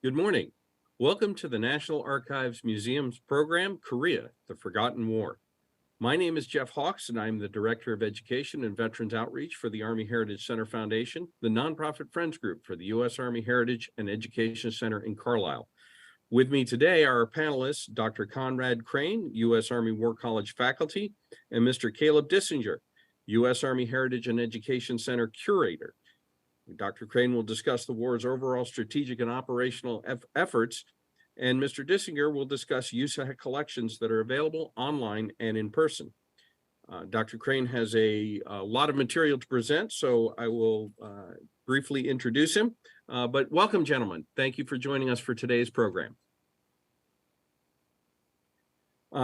Good morning. Welcome to the National Archives Museum's program, Korea, the Forgotten War. My name is Jeff Hawks, and I'm the Director of Education and Veterans Outreach for the Army Heritage Center Foundation, the nonprofit Friends Group for the U.S. Army Heritage and Education Center in Carlisle. With me today are our panelists, Dr. Conrad Crane, U.S. Army War College faculty, and Mr. Kaleb Dissinger, U.S. Army Heritage and Education Center Curator. Dr. Crane will discuss the war's overall strategic and operational efforts, and Mr. Dissinger will discuss USAHEC collections that are available online and in person. Dr. Crane has a lot of material to present, so I will briefly introduce him. But welcome, gentlemen. Thank you for joining us for today's program.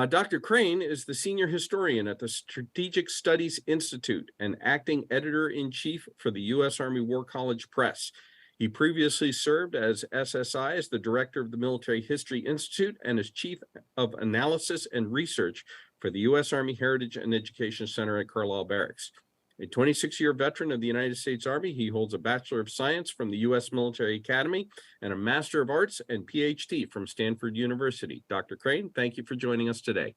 Dr. Crane is the senior historian at the Strategic Studies Institute and acting editor-in-chief for the U.S. Army War College Press. He previously served as SSI as the director of the Military History Institute and as chief of analysis and research for the U.S. Army Heritage and Education Center at Carlisle Barracks. A 26-year veteran of the United States Army, he holds a Bachelor of Science from the U.S. Military Academy and a Master of Arts and PhD from Stanford University. Dr. Crane, thank you for joining us today.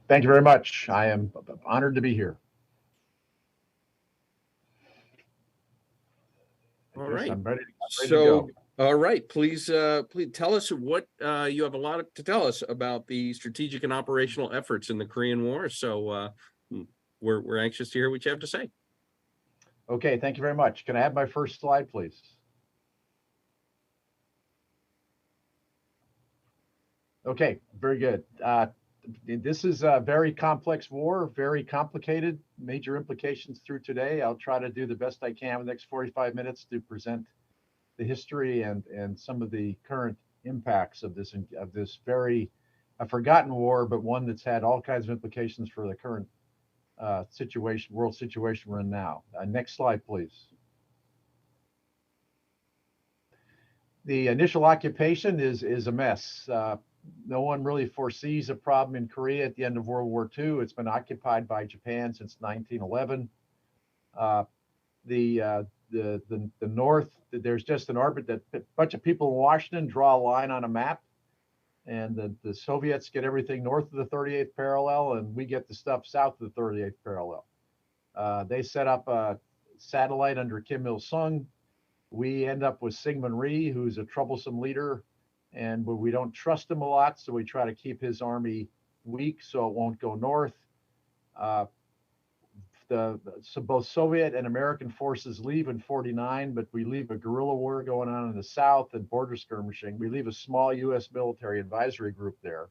Thank you very much. I am honored to be here. All right. I'm ready to go. All right, please tell us what you have a lot to tell us about the strategic and operational efforts in the Korean War. So we're anxious to hear what you have to say. Okay, thank you very much. Can I have my first slide, please? Okay, very good. This is a very complex war, very complicated, major implications through today. I'll try to do the best I can in the next 45 minutes to present the history and some of the current impacts of this very forgotten war, but one that's had all kinds of implications for the current world situation we're in now. Next slide, please. The initial occupation is a mess. No one really foresees a problem in Korea at the end of World War II. It's been occupied by Japan since 1911. The North, there's just a bunch of people in Washington draw a line on a map, and the Soviets get everything north of the 38th parallel, and we get the stuff south of the 38th parallel. They set up a satellite under Kim Il-sung. We end up with Syngman Rhee, who's a troublesome leader, and we don't trust him a lot, so we try to keep his army weak so it won't go north. So both Soviet and American forces leave in '49, but we leave a guerrilla war going on in the south and border skirmishing. We leave a small U.S. military advisory group there.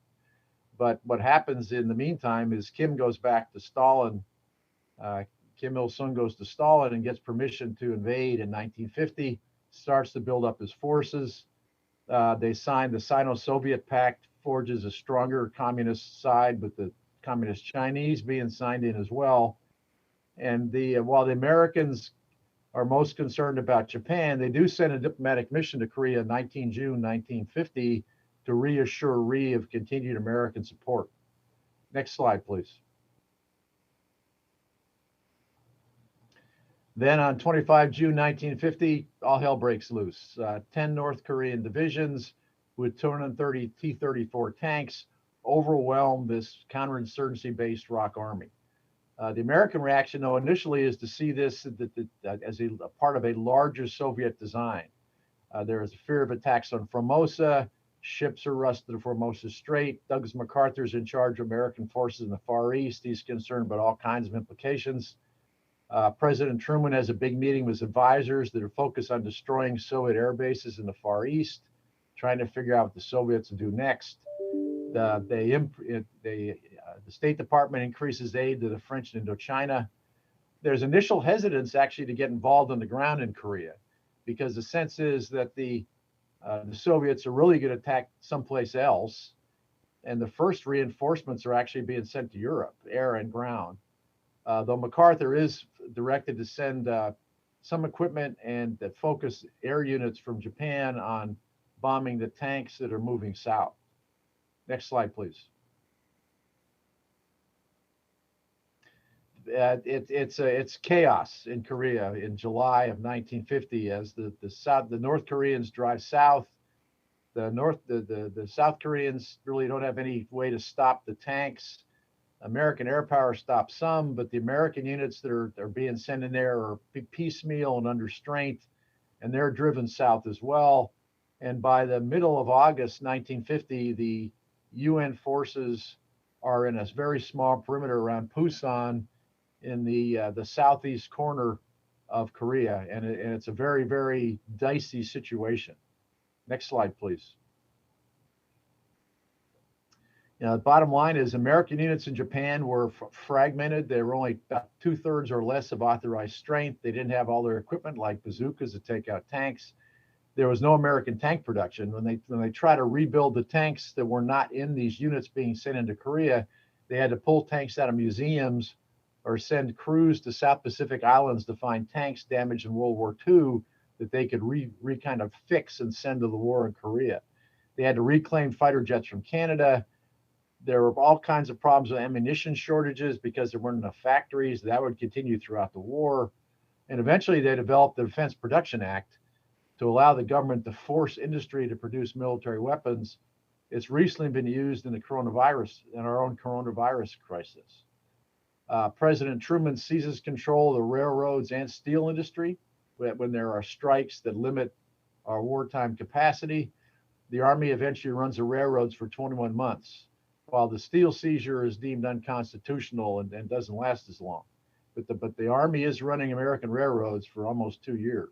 But what happens in the meantime is Kim goes back to Stalin. Kim Il-sung goes to Stalin and gets permission to invade in 1950, starts to build up his forces. They sign the Sino-Soviet Pact, forges a stronger communist side with the communist Chinese being signed in as well. And while the Americans are most concerned about Japan, they do send a diplomatic mission to Korea 19 June 1950 to reassure Rhee of continued American support. Next slide, please. Then on 25 June 1950, all hell breaks loose. 10 North Korean divisions with 230 T-34 tanks overwhelm this counterinsurgency-based ROK Army. The American reaction, though, initially is to see this as a part of a larger Soviet design. There is a fear of attacks on Formosa. Ships are rusted to Formosa Strait. Douglas MacArthur's in charge of American forces in the Far East. He's concerned about all kinds of implications. President Truman has a big meeting with his advisors that are focused on destroying Soviet air bases in the Far East, trying to figure out what the Soviets will do next. The State Department increases aid to the French in Indochina. There's initial hesitance actually to get involved on the ground in Korea, because the sense is that the Soviets are really going to attack someplace else, and the first reinforcements are actually being sent to Europe, air and ground. Though MacArthur is directed to send some equipment and that focus air units from Japan on bombing the tanks that are moving south. Next slide, please. It's chaos in Korea in July of 1950 as the North Koreans drive south. The South Koreans really don't have any way to stop the tanks. American air power stops some, but the American units that are being sent in there are piecemeal and under strength, and they're driven south as well. And by the middle of August 1950, the UN forces are in a very small perimeter around Pusan in the southeast corner of Korea, and it's a very, very dicey situation. Next slide, please. The bottom line is American units in Japan were fragmented. They were only about 2/3 or less of authorized strength. They didn't have all their equipment like bazookas to take out tanks. There was no American tank production. When they try to rebuild the tanks that were not in these units being sent into Korea, they had to pull tanks out of museums or send crews to South Pacific Islands to find tanks damaged in World War II that they could kind of fix and send to the war in Korea. They had to reclaim fighter jets from Canada. There were all kinds of problems with ammunition shortages because there weren't enough factories. That would continue throughout the war. And eventually they developed the Defense Production Act to allow the government to force industry to produce military weapons. It's recently been used in our own coronavirus crisis. President Truman seizes control of the railroads and steel industry when there are strikes that limit our wartime capacity. The Army eventually runs the railroads for 21 months. While the steel seizure is deemed unconstitutional and doesn't last as long. But the Army is running American railroads for almost 2 years.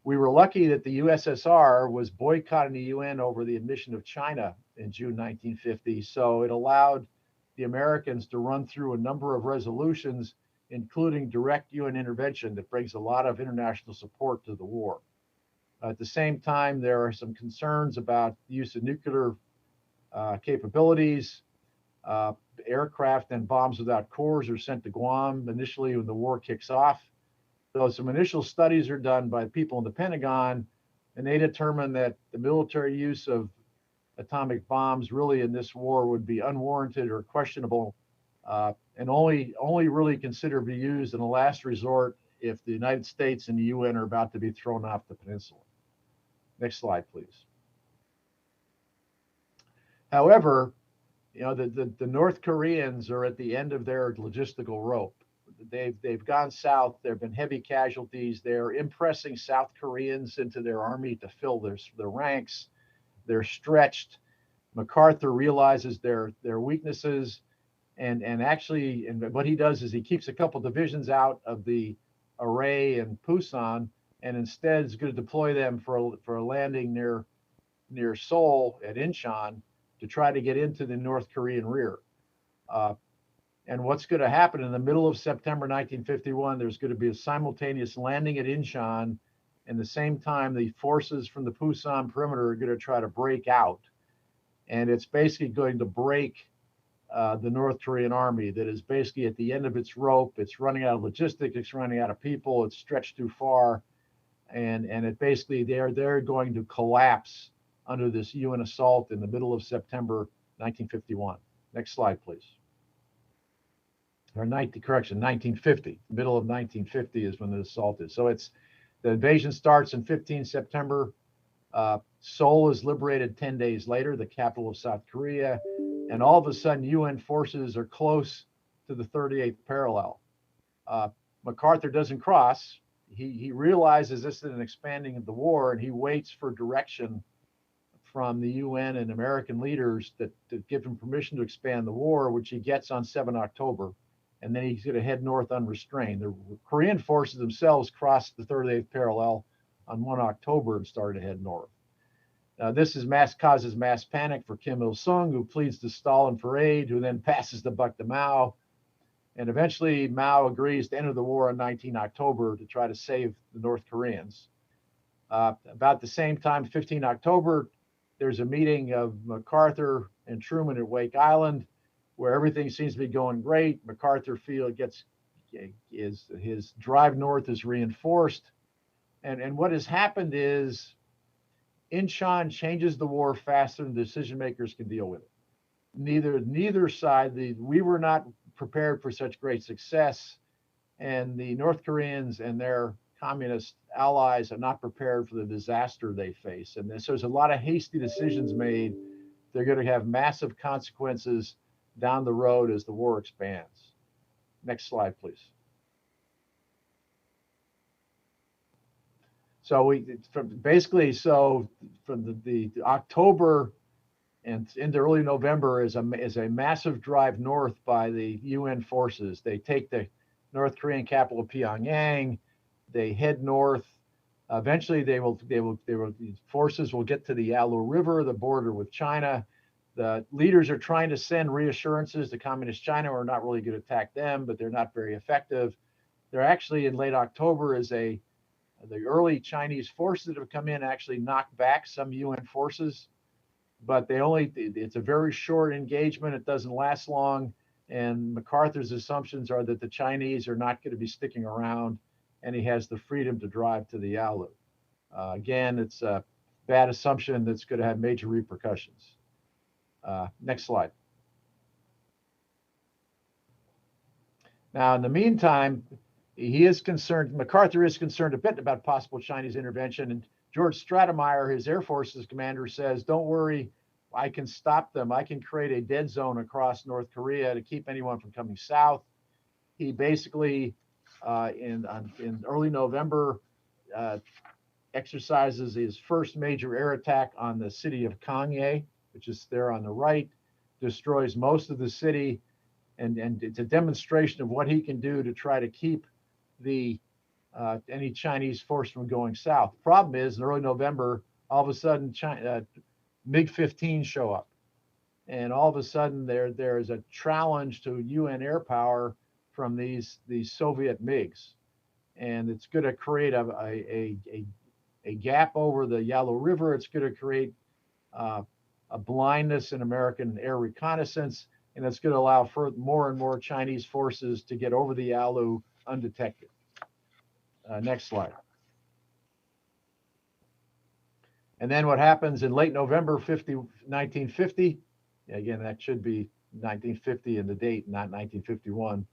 We were lucky that the USSR was boycotting the UN over the admission of China in June 1950, so it allowed the Americans to run through a number of resolutions, including direct UN intervention that brings a lot of international support to the war. At the same time, there are some concerns about the use of nuclear capabilities. Aircraft and bombs without cores are sent to Guam initially when the war kicks off. So some initial studies are done by people in the Pentagon, and they determine that the military use of atomic bombs really in this war would be unwarranted or questionable, and only really considered to be used in a last resort if the United States and the UN are about to be thrown off the peninsula. Next slide, please. However, the North Koreans are at the end of their logistical rope. They've gone south. There have been heavy casualties. They're impressing South Koreans into their army to fill their ranks. They're stretched. MacArthur realizes their weaknesses, and what he does is he keeps a couple divisions out of the array in Pusan, and instead is going to deploy them for a landing near Seoul at Incheon to try to get into the North Korean rear. And what's going to happen in the middle of September 1951, there's going to be a simultaneous landing at Incheon. And the same time, the forces from the Pusan perimeter are going to try to break out. And it's basically going to break the North Korean army that is basically at the end of its rope. It's running out of logistics. It's running out of people. It's stretched too far. And it basically, they're going to collapse under this UN assault in the middle of September 1951. Next slide, please. Or 1950. Middle of 1950 is when the assault is. So the invasion starts in 15 September. Seoul is liberated 10 days later, the capital of South Korea. And all of a sudden, UN forces are close to the 38th parallel. MacArthur doesn't cross. He realizes this is an expanding of the war, and he waits for direction from the UN and American leaders that give him permission to expand the war, which he gets on 7 October. And then he's going to head north unrestrained. The Korean forces themselves crossed the 38th parallel on 1 October and started to head north. This causes mass panic for Kim Il-sung, who pleads to Stalin for aid, who then passes the buck to Mao. And eventually Mao agrees to enter the war on 19 October to try to save the North Koreans. About the same time, 15 October, there's a meeting of MacArthur and Truman at Wake Island, where everything seems to be going great. MacArthur his drive north is reinforced. And what has happened is Incheon changes the war faster than decision makers can deal with it. Neither side, we were not prepared for such great success, and the North Koreans and their communist allies are not prepared for the disaster they face. And so there's a lot of hasty decisions made. They're going to have massive consequences down the road as the war expands. Next slide, please. So from the October and into early November is a massive drive north by the UN forces. They take the North Korean capital Pyongyang. They head north. Eventually, the forces will get to the Yalu River, the border with China. The leaders are trying to send reassurances to Communist China, or not really going to attack them, but they're not very effective. They're actually in late October the early Chinese forces that have come in actually knocked back some UN forces, but it's a very short engagement. It doesn't last long. And MacArthur's assumptions are that the Chinese are not going to be sticking around, and he has the freedom to drive to the Yalu. Again, it's a bad assumption that's going to have major repercussions. Next slide. Now, in the meantime, MacArthur is concerned a bit about possible Chinese intervention, and George Stratemeyer, his Air Force's commander, says, don't worry, I can stop them. I can create a dead zone across North Korea to keep anyone from coming south. He basically, in early November, exercises his first major air attack on the city of Gangneung, which is there on the right, destroys most of the city, and it's a demonstration of what he can do to try to keep any Chinese force from going south. The problem is, in early November, all of a sudden, MiG-15 show up, and all of a sudden there is a challenge to UN air power from these Soviet MiGs, and it's going to create a gap over the Yalu River. It's going to create a blindness in American air reconnaissance, and it's going to allow for more and more Chinese forces to get over the Yalu undetected. Next slide. And then what happens in late November 1950, again, that should be 1950 in the date, not 1951.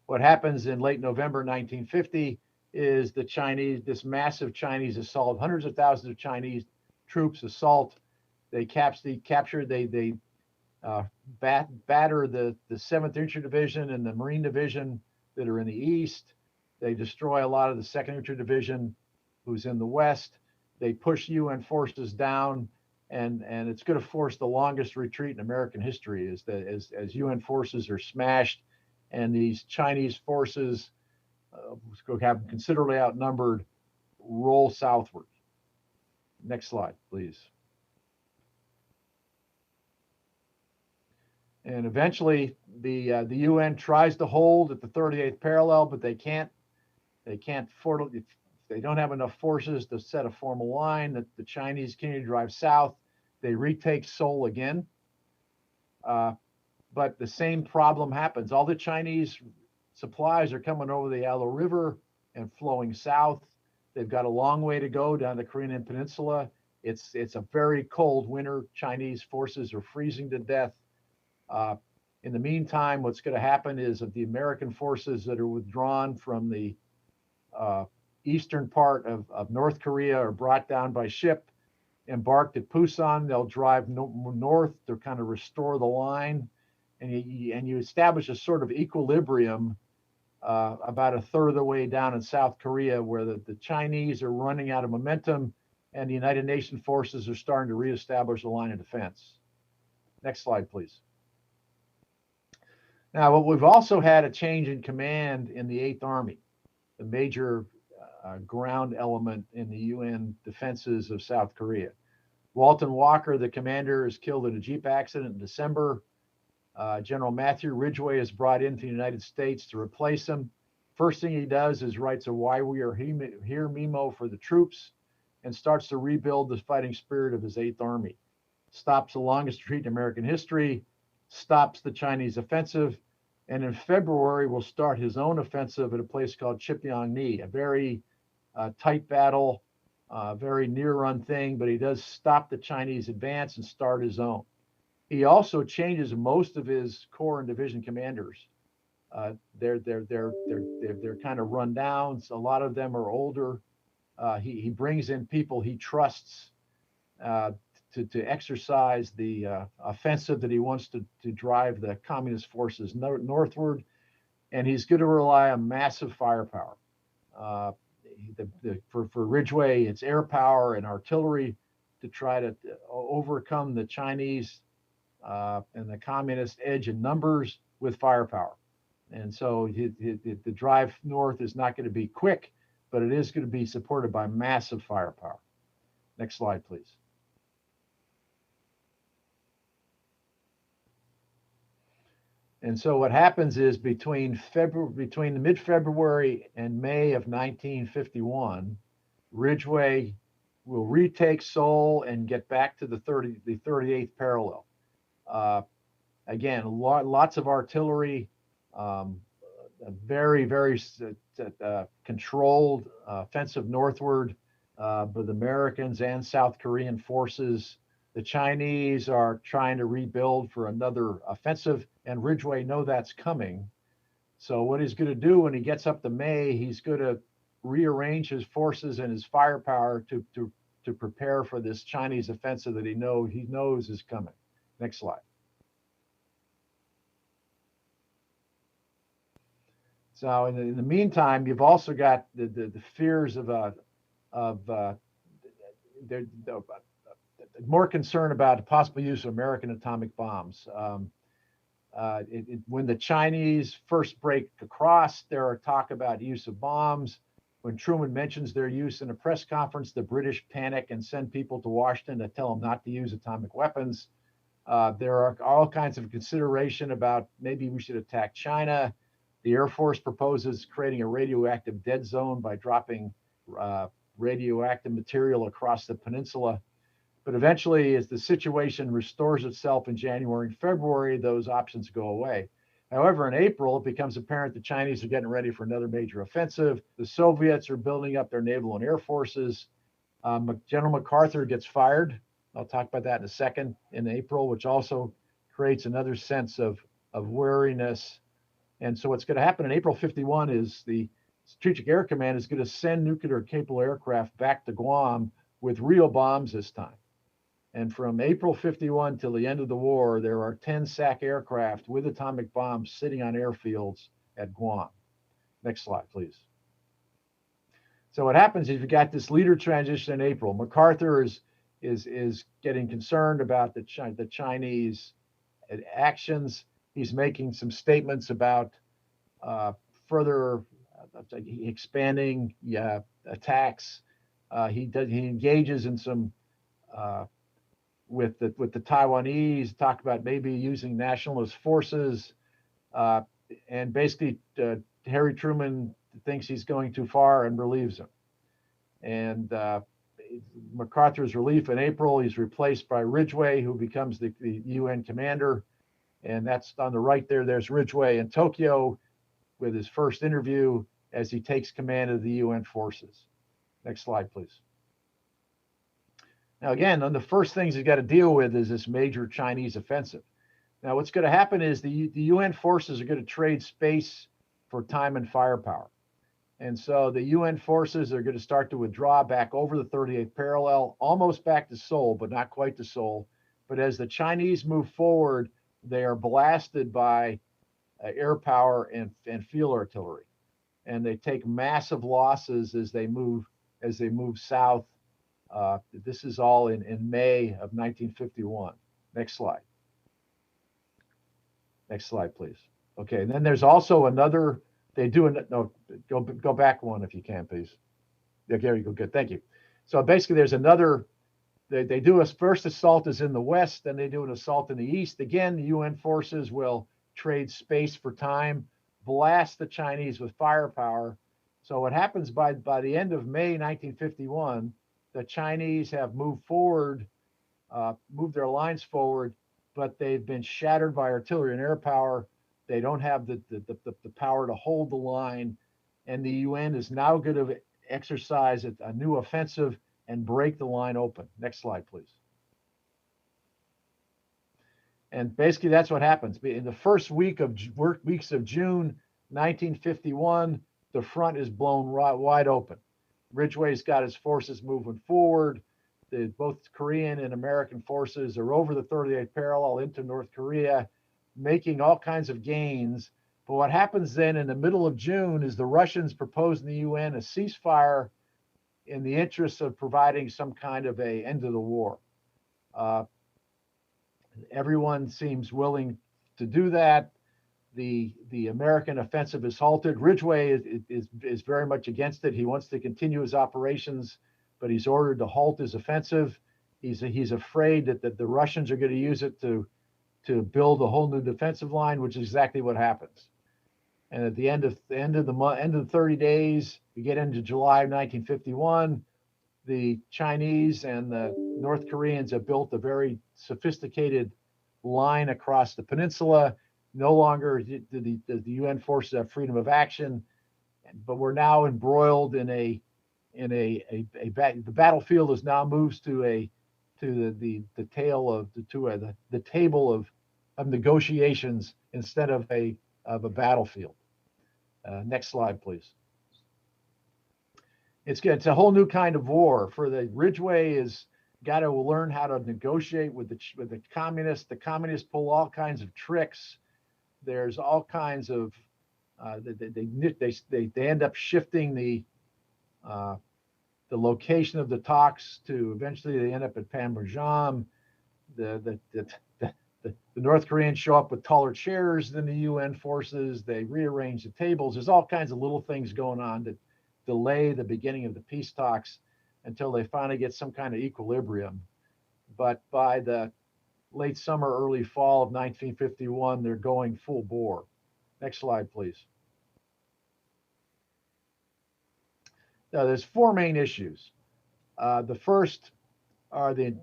What happens in late November 1950 is this massive Chinese assault, hundreds of thousands of Chinese troops assault. They batter the 7th Infantry Division and the Marine Division that are in the east. They destroy a lot of the 2nd Infantry Division, who's in the west. They push UN forces down, and it's going to force the longest retreat in American history as UN forces are smashed, and these Chinese forces, have considerably outnumbered, roll southward. Next slide, please. And eventually, the UN tries to hold at the 38th parallel, but they can't. They don't have enough forces to set a formal line. That the Chinese continue to drive south. They retake Seoul again, but the same problem happens. All the Chinese supplies are coming over the Yalu River and flowing south. They've got a long way to go down the Korean Peninsula. It's a very cold winter. Chinese forces are freezing to death. In the meantime, what's going to happen is that the American forces that are withdrawn from the eastern part of North Korea are brought down by ship, embarked at Pusan. They'll drive north to kind of restore the line, and you establish a sort of equilibrium about a third of the way down in South Korea, where the Chinese are running out of momentum, and the United Nations forces are starting to reestablish a line of defense. Next slide, please. Now, we've also had a change in command in the 8th Army, the major ground element in the UN defenses of South Korea. Walton Walker, the commander, is killed in a Jeep accident in December. General Matthew Ridgeway is brought into the United States to replace him. First thing he does is writes a "Why We Are Here" memo for the troops and starts to rebuild the fighting spirit of his 8th Army. Stops the longest retreat in American history, stops the Chinese offensive, and in February will start his own offensive at a place called Chipyeong-ni, a very tight battle, very near-run thing, but he does stop the Chinese advance and start his own. He also changes most of his corps and division commanders. They're kind of run down. So a lot of them are older. He brings in people he trusts uh, to exercise the offensive that he wants to drive the communist forces northward, and he's going to rely on massive firepower. Uh, for Ridgeway, it's air power and artillery to try to overcome the Chinese and the communist edge in numbers with firepower. And so the drive north is not going to be quick, but it is going to be supported by massive firepower. Next slide, please. And so what happens is between the mid-February and May of 1951, Ridgeway will retake Seoul and get back to the 38th parallel. Again, lots of artillery, a very, very controlled offensive northward with Americans and South Korean forces. The Chinese are trying to rebuild for another offensive, and Ridgeway know that's coming. So what he's going to do when he gets up to May, he's going to rearrange his forces and his firepower to prepare for this Chinese offensive that he knows is coming. Next slide. So in the meantime, you've also got the fears of more concern about the possible use of American atomic bombs. When the Chinese first break across, there are talk about use of bombs. When Truman mentions their use in a press conference, the British panic and send people to Washington to tell them not to use atomic weapons. There are all kinds of consideration about maybe we should attack China. The Air Force proposes creating a radioactive dead zone by dropping radioactive material across the peninsula. But eventually, as the situation restores itself in January and February, those options go away. However, in April, it becomes apparent the Chinese are getting ready for another major offensive. The Soviets are building up their naval and air forces. General MacArthur gets fired. I'll talk about that in a second, in April, which also creates another sense of wariness. And so what's going to happen in April 51 is the Strategic Air Command is going to send nuclear-capable aircraft back to Guam with real bombs this time. And from April 51 till the end of the war, there are 10 SAC aircraft with atomic bombs sitting on airfields at Guam. Next slide, please. So what happens is you've got this leader transition in April. MacArthur is getting concerned about the Chinese actions. He's making some statements about further expanding attacks. He engages in some with the Taiwanese, talk about maybe using nationalist forces, and basically Harry Truman thinks he's going too far and relieves him. And MacArthur's relief in April, he's replaced by Ridgeway, who becomes the UN commander. And that's on the right there. There's Ridgeway in Tokyo with his first interview as he takes command of the UN forces. Next slide, please. Now, again, one of the first things he's got to deal with is this major Chinese offensive. Now, what's going to happen is the UN forces are going to trade space for time and firepower. And so the UN forces are going to start to withdraw back over the 38th parallel, almost back to Seoul, but not quite to Seoul. But as the Chinese move forward, they are blasted by air power and field artillery, and they take massive losses as they move south. This is all in May of 1951. Next slide. Next slide, please. Okay, and then there's also another. They do no. Go back one if you can, please. There you go. Good. Thank you. So basically, there's another. They do a first assault is in the west, then they do an assault in the east. Again, the UN forces will trade space for time, blast the Chinese with firepower. So what happens by the end of May 1951, the Chinese have moved forward, moved their lines forward, but they've been shattered by artillery and air power. They don't have the power to hold the line, and the UN is now going to exercise a new offensive and break the line open. Next slide, please. And basically that's what happens. In the first weeks of June 1951, the front is blown wide open. Ridgway's got his forces moving forward. Both Korean and American forces are over the 38th parallel into North Korea, making all kinds of gains. But what happens then in the middle of June is the Russians propose in the UN a ceasefire in the interest of providing some kind of a end to the war. Everyone seems willing to do that. The American offensive is halted. Ridgway is very much against it. He wants to continue his operations, but he's ordered to halt his offensive. He's afraid that the Russians are going to use it to build a whole new defensive line, which is exactly what happens. And at the end of the 30 days, we get into July of 1951. The Chinese and the North Koreans have built a very sophisticated line across the peninsula. No longer do the UN forces have freedom of action, but we're now embroiled in the battlefield has now moves to the table of negotiations instead of a battlefield. Next slide, please. It's a whole new kind of war. For the Ridgway is got to learn how to negotiate with the communists. The communists pull all kinds of tricks. There's all kinds of they end up shifting the location of the talks to eventually they end up at Panmunjom. The North Koreans show up with taller chairs than the UN forces. They rearrange the tables. There's all kinds of little things going on that delay the beginning of the peace talks until they finally get some kind of equilibrium. But by the late summer, early fall of 1951, they're going full bore. Next slide, please. Now, there's four main issues. The first are they've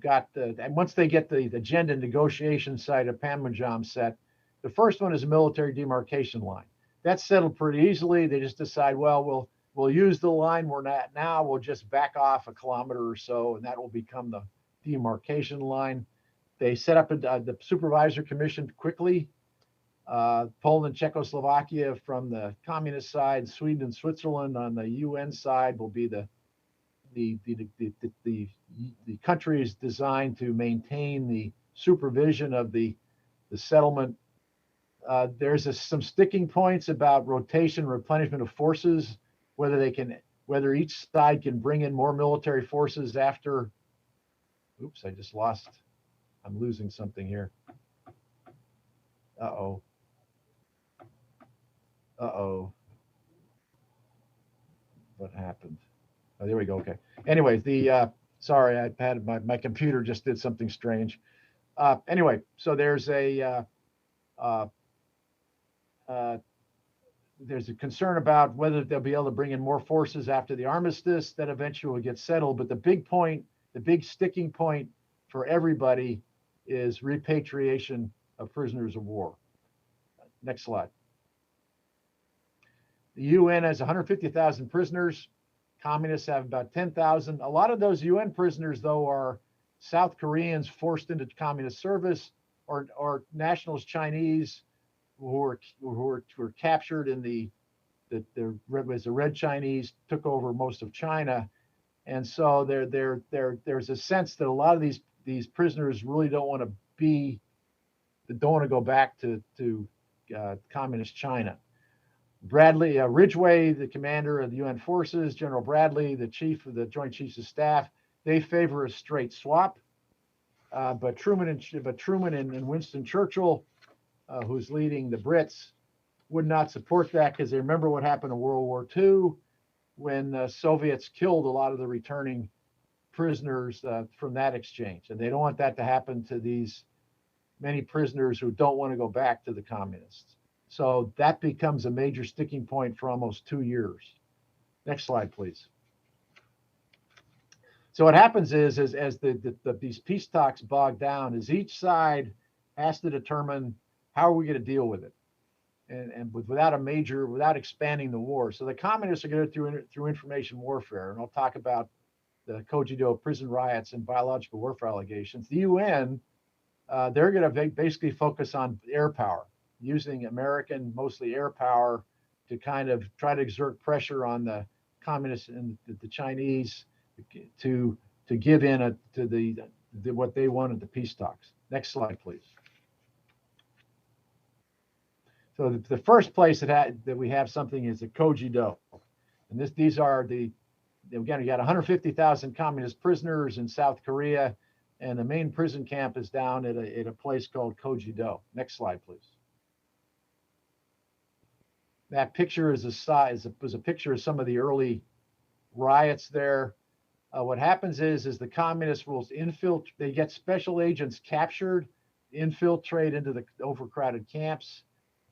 got and once they get the agenda negotiation side of Panmunjom set, the first one is a military demarcation line. That's settled pretty easily. They just decide, well, we'll use the line we're at now. We'll just back off a kilometer or so, and that will become the demarcation line. They set up the supervisor commission quickly. Poland and Czechoslovakia from the communist side, Sweden and Switzerland on the UN side will be the countries designed to maintain the supervision of the settlement. There's some sticking points about rotation, replenishment of forces, whether each side can bring in more military forces after. Oops, I'm losing something here. Uh-oh. What happened? Oh, there we go. Okay. Anyway, sorry, I had my computer just did something strange. Anyway, so there's a concern about whether they'll be able to bring in more forces after the armistice. That eventually will get settled. But the big sticking point for everybody is repatriation of prisoners of war. Next slide. The UN has 150,000 prisoners. Communists have about 10,000. A lot of those UN prisoners, though, are South Koreans forced into communist service or nationalist Chinese who were captured in the Red Chinese took over most of China. And so there's a sense that a lot of these prisoners really don't want to go back to communist China. Ridgway, the commander of the UN forces, General Bradley, the chief of the Joint Chiefs of Staff, they favor a straight swap. But Truman and Winston Churchill, who's leading the Brits, would not support that because they remember what happened in World War II when the Soviets killed a lot of the returning prisoners from that exchange. And they don't want that to happen to these many prisoners who don't want to go back to the communists. So that becomes a major sticking point for almost 2 years. Next slide, please. So what happens is as these peace talks bog down, is each side has to determine how are we going to deal with it, and without expanding the war. So the communists are going to do it through information warfare, and I'll talk about the Kojido prison riots and biological warfare allegations. The UN they're going to basically focus on air power, using American, mostly air power, to kind of try to exert pressure on the communists and the Chinese to give in to what they wanted, the peace talks. Next slide, please. So the first place that we have something is the Kojido, and these are again, you got 150,000 communist prisoners in South Korea, and the main prison camp is down at a place called Kojido. Next slide, please. That picture is a picture of some of the early riots there. What happens is the communists will infiltrate. They get special agents captured, infiltrate into the overcrowded camps,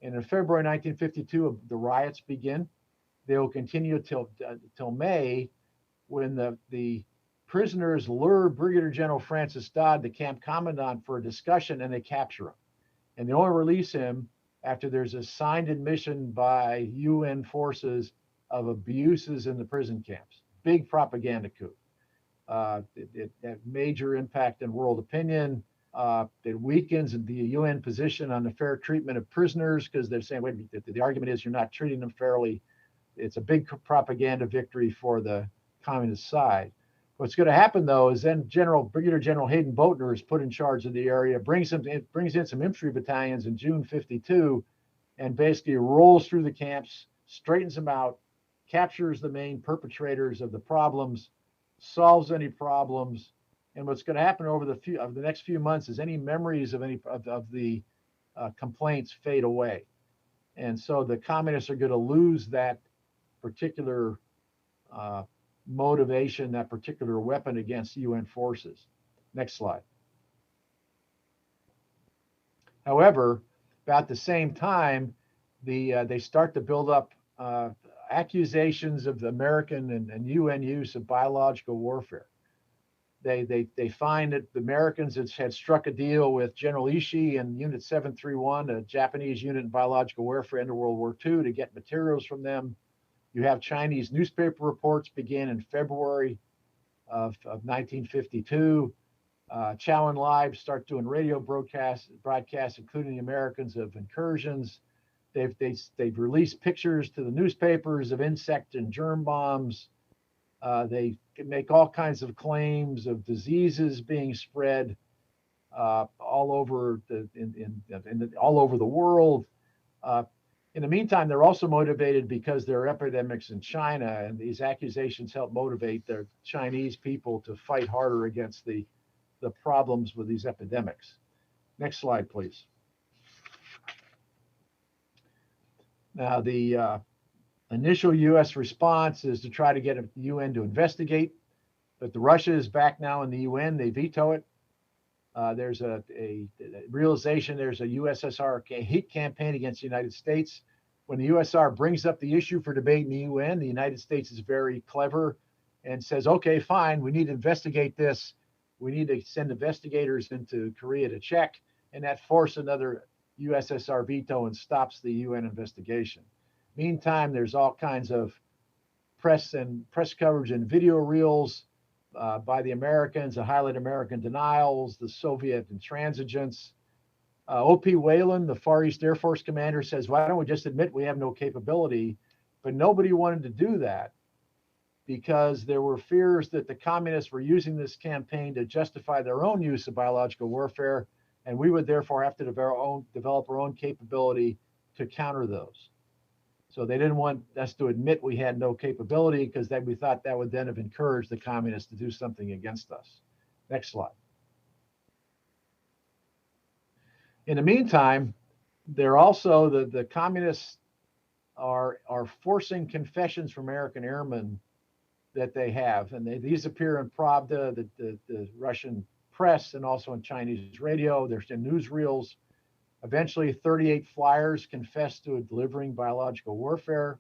and in February 1952, the riots begin. They will continue till May, when the prisoners lure Brigadier General Francis Dodd, the camp commandant, for a discussion, and they capture him. And they only release him after there's a signed admission by UN forces of abuses in the prison camps. Big propaganda coup. It had major impact in world opinion. It weakens the UN position on the fair treatment of prisoners, because they're saying, wait, the argument is you're not treating them fairly. It's a big propaganda victory for the communist side. What's going to happen, though, is then Brigadier General Hayden Boatner is put in charge of the area, brings in some infantry battalions in June 52, and basically rolls through the camps, straightens them out, captures the main perpetrators of the problems, solves any problems. And what's going to happen over the next few months is any memories of the complaints fade away. And so the communists are going to lose that particular motivation, that particular weapon against UN forces. Next slide. However, about the same time, they start to build up accusations of the American and UN use of biological warfare. They find that the Americans had struck a deal with General Ishii and Unit 731, a Japanese unit in biological warfare under World War II, to get materials from them. You have Chinese newspaper reports begin in February of 1952. Chow and Live start doing radio broadcasts, including the Americans, of incursions. They've released pictures to the newspapers of insect and germ bombs. They make all kinds of claims of diseases being spread all over all over the world. In the meantime, they're also motivated because there are epidemics in China, and these accusations help motivate the Chinese people to fight harder against the problems with these epidemics. Next slide, please. Now, the initial U.S. response is to try to get the UN to investigate, but Russia is back now in the UN. They veto it. There's a realization there's a USSR hate campaign against the United States. When the USSR brings up the issue for debate in the UN, the United States is very clever and says, okay, fine, we need to investigate this. We need to send investigators into Korea to check, and that forces another USSR veto and stops the UN investigation. Meantime, there's all kinds of press coverage and video reels by the Americans that highlight American denials, the Soviet intransigence. O.P. Whalen, the Far East Air Force commander, says, why don't we just admit we have no capability? But nobody wanted to do that because there were fears that the communists were using this campaign to justify their own use of biological warfare, and we would therefore have to develop our own capability to counter those. So they didn't want us to admit we had no capability, because we thought that would then have encouraged the communists to do something against us. Next slide. In the meantime, they're also the communists are forcing confessions from American airmen that they have, and these appear in Pravda, the Russian press, and also in Chinese radio. There's in newsreels. Eventually, 38 flyers confess to delivering biological warfare.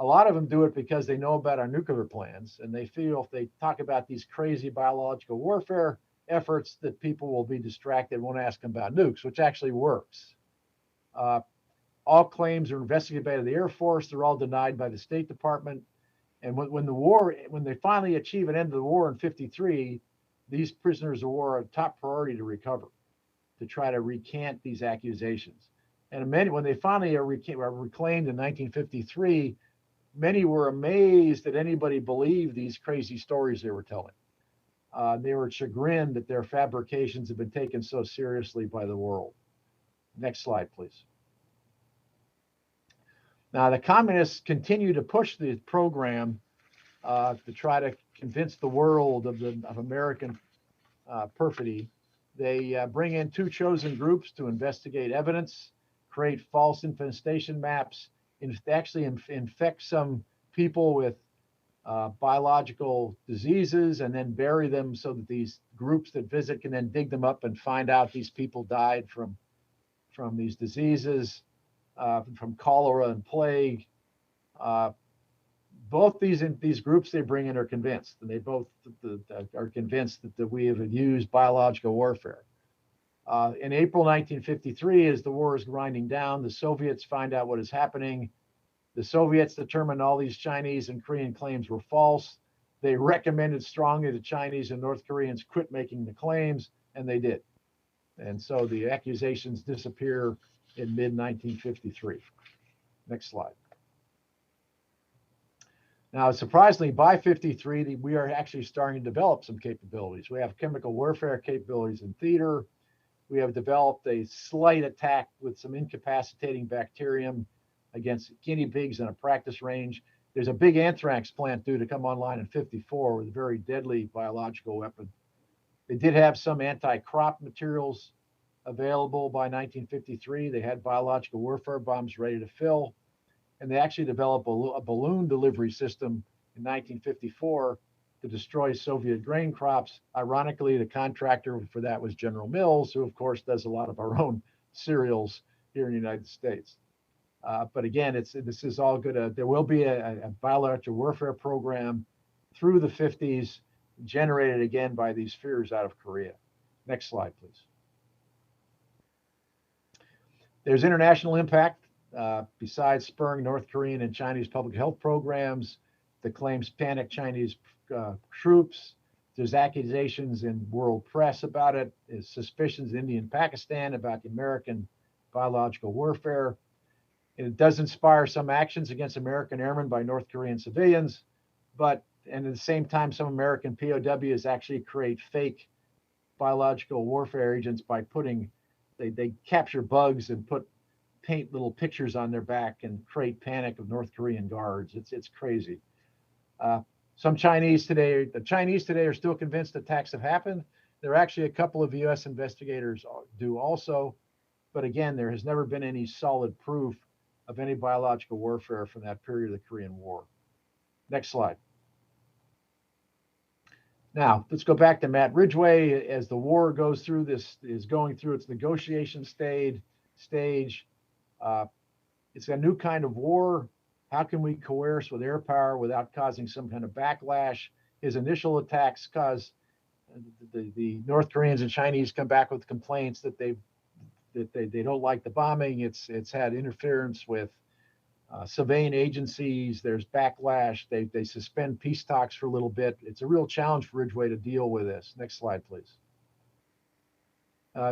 A lot of them do it because they know about our nuclear plans, and they feel if they talk about these crazy biological warfare efforts, that people will be distracted, won't ask them about nukes, which actually works. All claims are investigated by the Air Force. They're all denied by the State Department. And when they finally achieve an end of the war in 1953, these prisoners of war are a top priority to recover. to try to recant these accusations. And many, when they finally are reclaimed in 1953, many were amazed that anybody believed these crazy stories they were telling. They were chagrined that their fabrications had been taken so seriously by the world. Next slide, please. Now, the communists continue to push the program to try to convince the world of American perfidy. They bring in two chosen groups to investigate evidence, create false infestation maps, and actually infect some people with biological diseases and then bury them so that these groups that visit can then dig them up and find out these people died from these diseases, from cholera and plague. Both these groups they bring in are convinced, and they both are convinced that we have used biological warfare. In April 1953, as the war is grinding down, the Soviets find out what is happening. The Soviets determined all these Chinese and Korean claims were false. They recommended strongly the Chinese and North Koreans quit making the claims, and they did. And so the accusations disappear in mid-1953. Next slide. Now, surprisingly, by 53, we are actually starting to develop some capabilities. We have chemical warfare capabilities in theater. We have developed a slight attack with some incapacitating bacterium against guinea pigs in a practice range. There's a big anthrax plant due to come online in 54 with a very deadly biological weapon. They did have some anti-crop materials available by 1953. They had biological warfare bombs ready to fill. And they actually developed a balloon delivery system in 1954 to destroy Soviet grain crops. Ironically, the contractor for that was General Mills, who of course does a lot of our own cereals here in the United States. But again, this is all good. There will be a biological warfare program through the 50s, generated again by these fears out of Korea. Next slide, please. There's international impact. Besides spurring North Korean and Chinese public health programs that claims panic Chinese troops, there's accusations in world press about it, there's suspicions in India and Pakistan about the American biological warfare. And it does inspire some actions against American airmen by North Korean civilians, and at the same time, some American POWs actually create fake biological warfare agents by they capture bugs and paint little pictures on their back and create panic of North Korean guards. It's crazy. The Chinese today are still convinced attacks have happened. There are actually a couple of U.S. investigators do also, but again, there has never been any solid proof of any biological warfare from that period of the Korean War. Next slide. Now, let's go back to Matt Ridgway. As the war goes through is going through its negotiation stage. It's a new kind of war. How can we coerce with air power without causing some kind of backlash? His initial attacks cause the North Koreans and Chinese come back with complaints that they don't like the bombing. It's had interference with civilian agencies. There's backlash. They suspend peace talks for a little bit. It's a real challenge for Ridgway to deal with this. Next slide, please.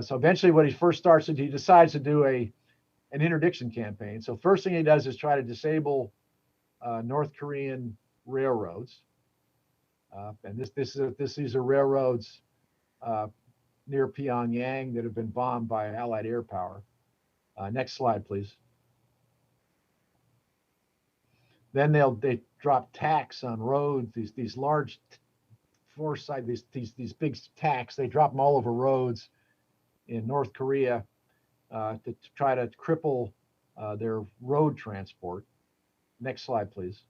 So eventually, what he first starts to do, he decides to do an interdiction campaign. So first thing he does is try to disable North Korean railroads. And these are railroads near Pyongyang that have been bombed by Allied air power. Next slide, please. Then they drop tacks on roads. These large these big tacks. They drop them all over roads in North Korea to try to cripple their road transport. Next slide, please.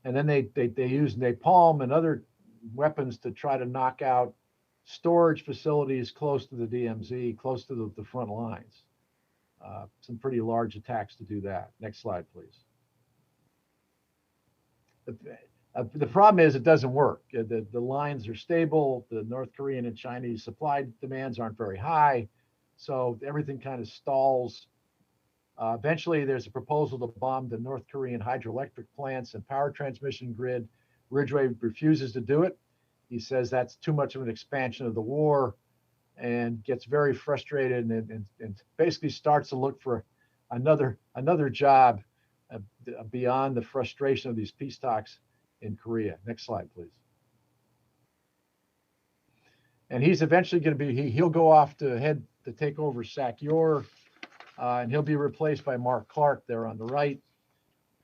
And then they use napalm and other weapons to try to knock out storage facilities close to the DMZ, close to the front lines. Some pretty large attacks to do that. Next slide, please. The problem is it doesn't work. The lines are stable. The North Korean and Chinese supply demands aren't very high. So everything kind of stalls. Eventually, there's a proposal to bomb the North Korean hydroelectric plants and power transmission grid. Ridgway refuses to do it. He says that's too much of an expansion of the war. and gets very frustrated and basically starts to look for another job beyond the frustration of these peace talks in Korea. Next slide, please. And he's eventually going to be, he'll go off to head to take over SAC-YOR, and he'll be replaced by Mark Clark there on the right.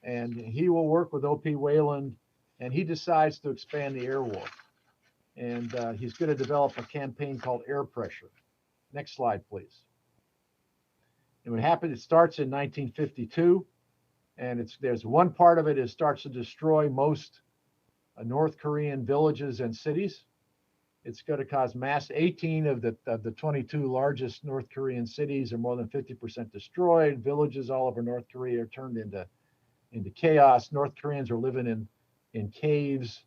And he will work with O.P. Wayland, and he decides to expand the air war. And he's going to develop a campaign called Air Pressure. Next slide, please. And what happened, it starts in 1952, and there's one part of it starts to destroy most North Korean villages and cities. It's going to cause 18 of the 22 largest North Korean cities are more than 50% destroyed. Villages all over North Korea are turned into chaos. North Koreans are living in caves.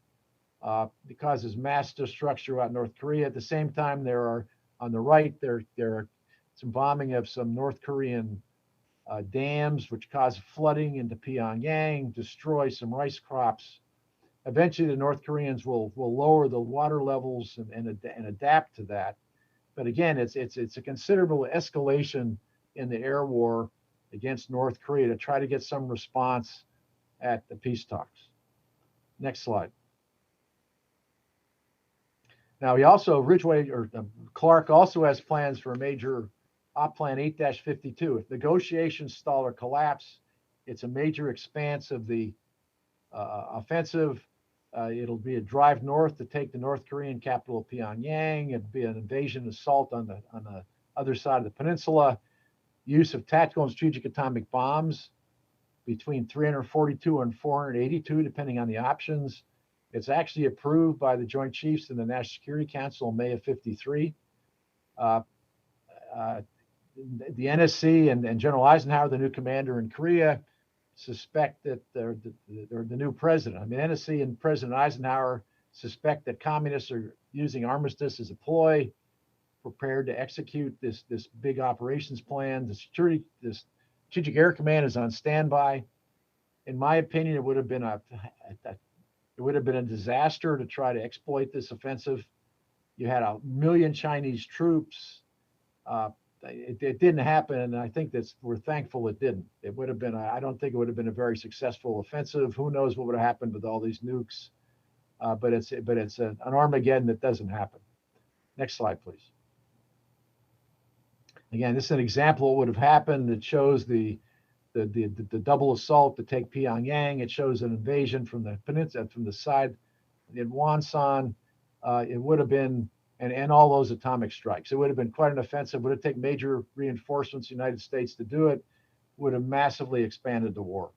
It causes mass destruction throughout North Korea. At the same time, there are on the right there are some bombing of some North Korean dams, which cause flooding into Pyongyang, destroy some rice crops. Eventually, the North Koreans will lower the water levels and adapt to that. But again, it's a considerable escalation in the air war against North Korea to try to get some response at the peace talks. Next slide. Now, Clark also has plans for a major op plan 8-52. If negotiations stall or collapse, it's a major expanse of the offensive. It'll be a drive north to take the North Korean capital of Pyongyang. It'll be an invasion assault on the other side of the peninsula. Use of tactical and strategic atomic bombs between 342 and 482, depending on the options. It's actually approved by the Joint Chiefs in the National Security Council in May of '53. The NSC and General Eisenhower, the new commander in Korea, suspect that they're the new president. I mean, NSC and President Eisenhower suspect that communists are using armistice as a ploy, prepared to execute this big operations plan. The Strategic Air Command is on standby. In my opinion, it would have been a disaster to try to exploit this offensive. You had 1 million Chinese troops. It didn't happen, and I think we're thankful it didn't. It would have been, I don't think it would have been a very successful offensive. Who knows what would have happened with all these nukes? But it's an Armageddon that doesn't happen. Next slide, please. Again, this is an example of what would have happened. It shows the double assault to take Pyongyang. It shows an invasion from the peninsula, from the side in Wonsan. It would have been, and all those atomic strikes. It would have been quite an offensive. Would have taken major reinforcements in the United States to do it. Would have massively expanded the war.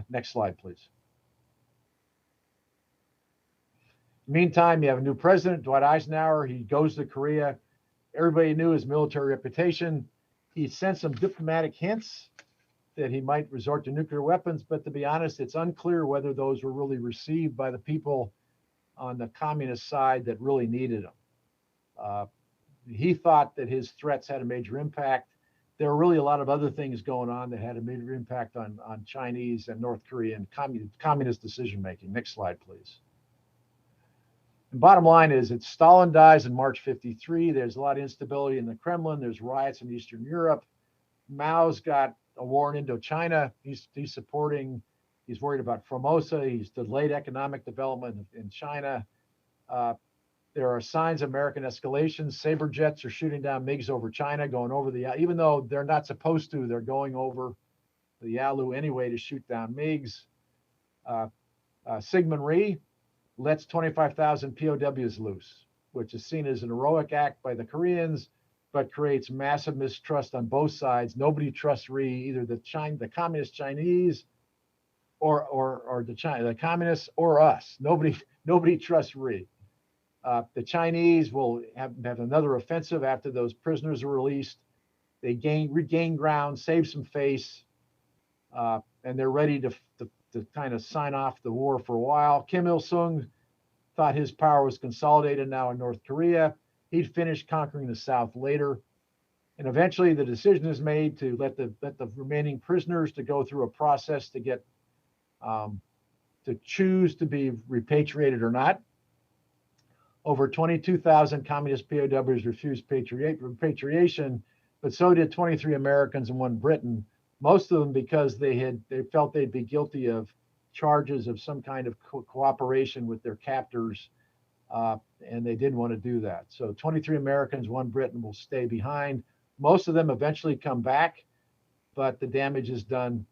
Next slide, please. Meantime, you have a new president, Dwight Eisenhower. He goes to Korea. Everybody knew his military reputation. He sent some diplomatic hints that he might resort to nuclear weapons, but to be honest, it's unclear whether those were really received by the people on the communist side that really needed them. He thought that his threats had a major impact. There were really a lot of other things going on that had a major impact on Chinese and North Korean communist decision-making. Next slide, please. And bottom line is that Stalin dies in March '53. There's a lot of instability in the Kremlin. There's riots in Eastern Europe. Mao's got a war in Indochina. He's worried about Formosa. He's delayed economic development in China. There are signs of American escalation. Sabre jets are shooting down MiGs over China, going over even though they're not supposed to, they're going over the Yalu anyway to shoot down MiGs. Syngman Rhee lets 25,000 POWs loose, which is seen as an heroic act by the Koreans, but creates massive mistrust on both sides. Nobody trusts Rhee, either the communist Chinese or the communists or us. Nobody trusts Rhee. The Chinese will have another offensive after those prisoners are released. They regain ground, save some face, and they're ready to kind of sign off the war for a while. Kim Il-sung thought his power was consolidated now in North Korea. He'd finish conquering the South later. And eventually the decision is made to let the remaining prisoners to go through a process to get to choose to be repatriated or not. Over 22,000 communist POWs refused repatriation, but so did 23 Americans and 1 Briton, most of them because they felt they'd be guilty of charges of some kind of cooperation with their captors, and they didn't want to do that. So 23 Americans, 1 Briton will stay behind. Most of them eventually come back, but the damage is done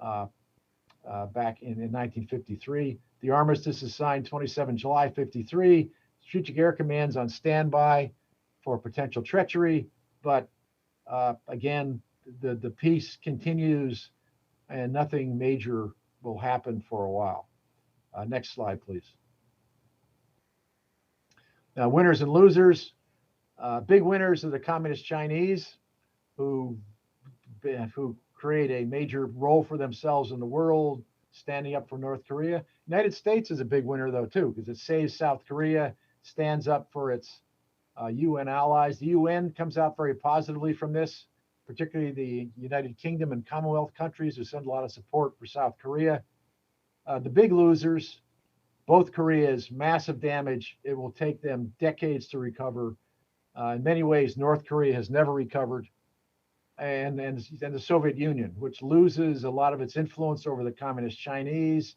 back in 1953. The armistice is signed 27 July 53. Strategic Air Command's on standby for potential treachery, but again, the peace continues and nothing major will happen for a while. Next slide, please. Now, winners and losers. Big winners are the Communist Chinese, who create a major role for themselves in the world, standing up for North Korea. United States is a big winner, though, too, because it saves South Korea, stands up for its UN allies. The UN comes out very positively from this, particularly the United Kingdom and Commonwealth countries who send a lot of support for South Korea. The big losers, both Koreas, massive damage. It will take them decades to recover. In many ways, North Korea has never recovered. And the Soviet Union, which loses a lot of its influence over the Communist Chinese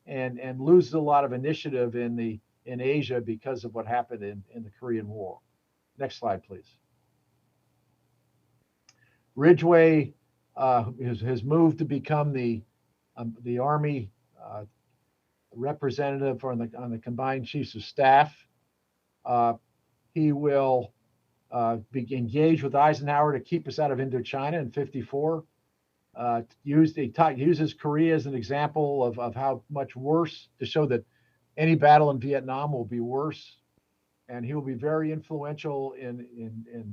and loses a lot of initiative in Asia because of what happened in the Korean War. Next slide, please. Ridgeway has moved to become the Army representative on the Combined Chiefs of Staff. He will be engaged with Eisenhower to keep us out of Indochina in 54. Uses Korea as an example of how much worse, to show that any battle in Vietnam will be worse. And he will be very influential in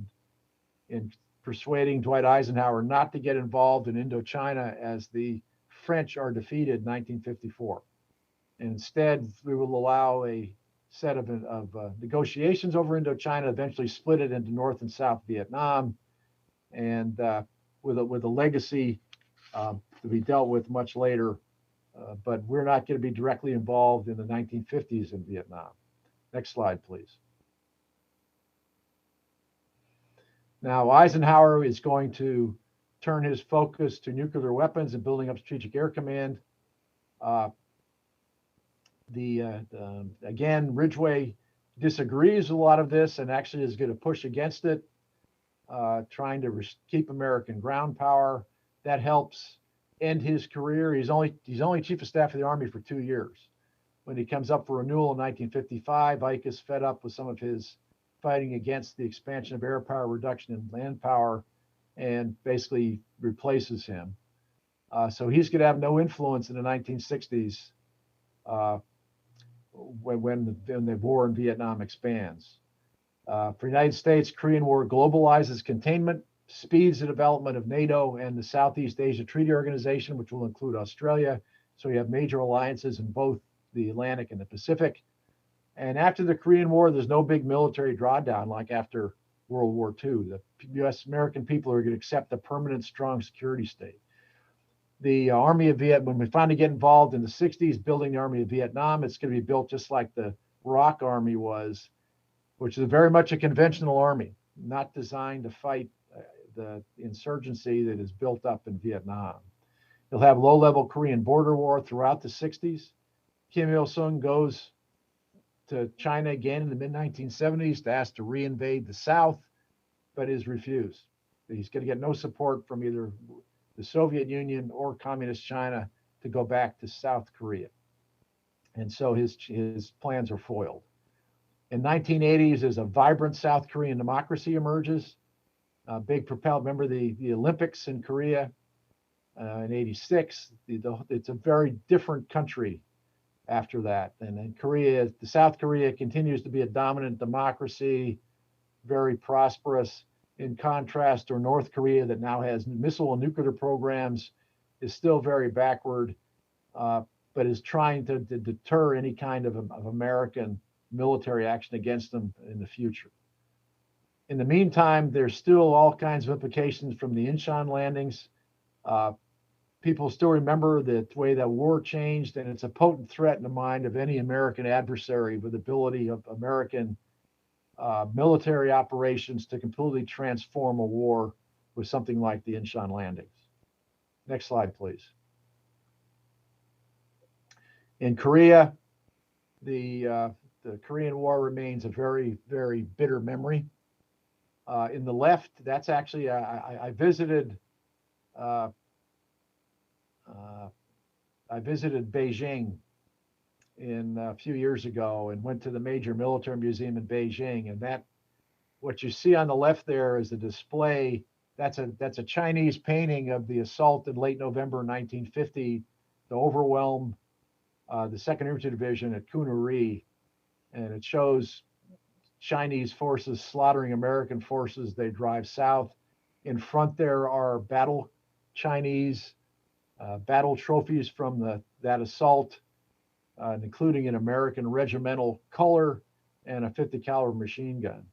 persuading Dwight Eisenhower not to get involved in Indochina as the French are defeated in 1954. And instead, we will allow a set of negotiations over Indochina, eventually split it into North and South Vietnam, and with a legacy to be dealt with much later. But we're not going to be directly involved in the 1950s in Vietnam. Next slide, please. Now, Eisenhower is going to turn his focus to nuclear weapons and building up Strategic Air Command. Again, Ridgeway disagrees with a lot of this and actually is going to push against it, trying to keep American ground power. That helps end his career. He's only Chief of Staff of the Army for 2 years. When he comes up for renewal in 1955, Ike is fed up with some of his fighting against the expansion of air power, reduction in land power, and basically replaces him. So he's going to have no influence in the 1960s when the war in Vietnam expands. For the United States, Korean War globalizes containment, speeds the development of NATO and the Southeast Asia Treaty Organization, which will include Australia. So you have major alliances in both the Atlantic and the Pacific. And after the Korean War, there's no big military drawdown like after World War II. The American people are going to accept a permanent, strong security state. The Army of Vietnam, when we finally get involved in the 60s, building the Army of Vietnam, it's going to be built just like the Iraq Army was, which is very much a conventional army, not designed to fight the insurgency that is built up in Vietnam. You'll have low-level Korean border war throughout the 60s. Kim Il-sung goes to China again in the mid-1970s to ask to reinvade the South, but is refused. He's going to get no support from either the Soviet Union or Communist China to go back to South Korea. And so his plans are foiled. In 1980s, as a vibrant South Korean democracy emerges, big propel. Remember the Olympics in Korea in 86. It's a very different country after that. And in Korea, the South Korea continues to be a dominant democracy, very prosperous. In contrast to North Korea, that now has missile and nuclear programs, is still very backward, but is trying to deter any kind of American military action against them in the future. In the meantime, there's still all kinds of implications from the Incheon landings. people still remember the way that war changed, and it's a potent threat in the mind of any American adversary with the ability of American military operations to completely transform a war with something like the Incheon landings. Next slide, please. In Korea, the Korean War remains a very, very bitter memory. In the left, that's actually, I visited Beijing a few years ago and went to the major military museum in Beijing. And that, what you see on the left there is a display. That's a Chinese painting of the assault in late November 1950 to overwhelm the 2nd Infantry Division at Kunuri. And it shows Chinese forces slaughtering American forces. They drive south. In front there are Chinese battle trophies from that assault, including an American regimental color and a 50 caliber machine gun.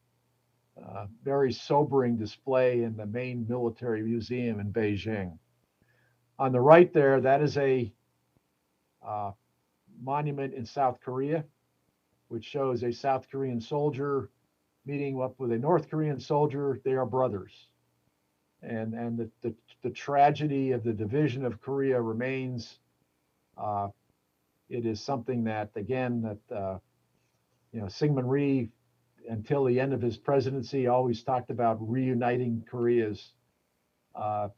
Very sobering display in the main military museum in Beijing. On the right there, that is a monument in South Korea, which shows a South Korean soldier meeting up with a North Korean soldier. They are brothers. And the tragedy of the division of Korea remains. It is something that, again, Syngman Rhee, until the end of his presidency, always talked about reuniting Koreas. Again,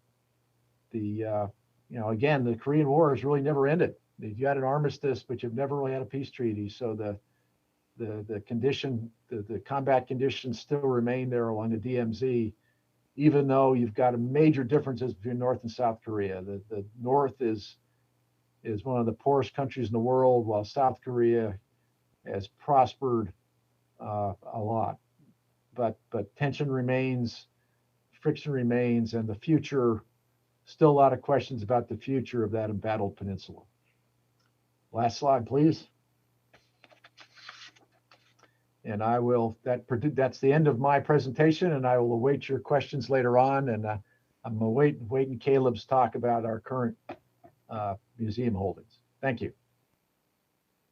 the Korean War has really never ended. You had an armistice, but you've never really had a peace treaty. So the combat conditions still remain there along the DMZ, even though you've got major differences between North and South Korea. The North is one of the poorest countries in the world, while South Korea has prospered a lot. But tension remains, friction remains, and the future, still a lot of questions about the future of that embattled peninsula. Last slide, please. And that's the end of my presentation, and I will await your questions later on. And I'm waiting Kaleb's talk about our current museum holdings. Thank you.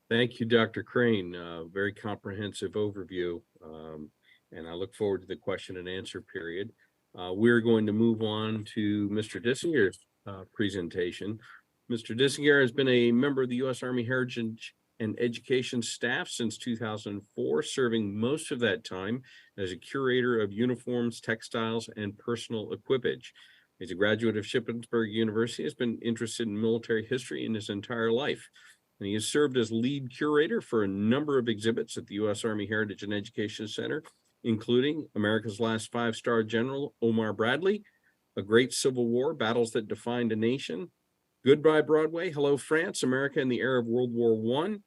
Thank you, Dr. Crane. Very comprehensive overview. And I look forward to the question and answer period. We're going to move on to Mr. Dissinger's presentation. Mr. Dissinger has been a member of the U.S. Army Heritage and Education staff since 2004, serving most of that time as a curator of uniforms, textiles, and personal equipage. He's a graduate of Shippensburg University, has been interested in military history in his entire life. And he has served as lead curator for a number of exhibits at the U.S. Army Heritage and Education Center, including America's Last Five-Star General Omar Bradley, A Great Civil War, Battles That Defined a Nation, Goodbye Broadway, Hello France, America in the Era of World War I,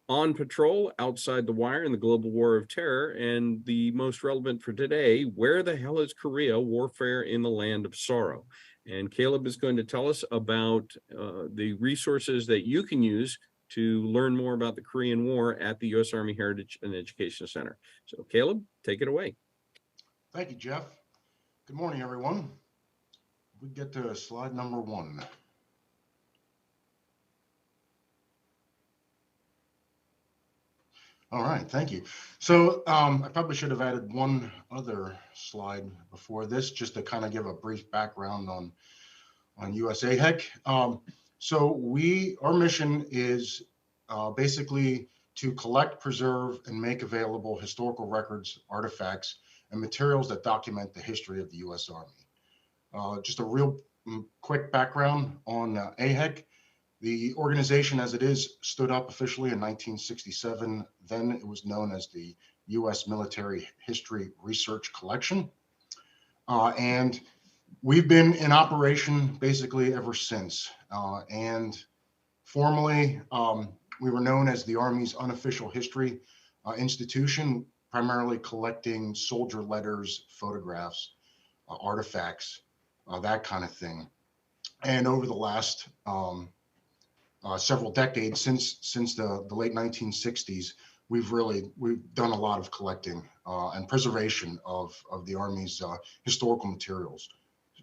On Patrol, Outside the Wire in the Global War of Terror, and the most relevant for today, Where the Hell is Korea? Warfare in the Land of Sorrow. And Kaleb is going to tell us about the resources that you can use to learn more about the Korean War at the U.S. Army Heritage and Education Center. So Kaleb, take it away. Thank you, Jeff. Good morning, everyone. We get to slide number 1. All right, thank you. So I probably should have added one other slide before this, just to kind of give a brief background on USAHEC. So our mission is basically to collect, preserve, and make available historical records, artifacts, and materials that document the history of the U.S. Army. Just a real quick background on AHEC. The organization as it is stood up officially in 1967. Then it was known as the U.S. Military History Research Collection. And we've been in operation basically ever since. And formally, we were known as the Army's unofficial history institution, primarily collecting soldier letters, photographs, artifacts, that kind of thing. And over the last several decades, since the late 1960s, we've done a lot of collecting and preservation of the Army's historical materials.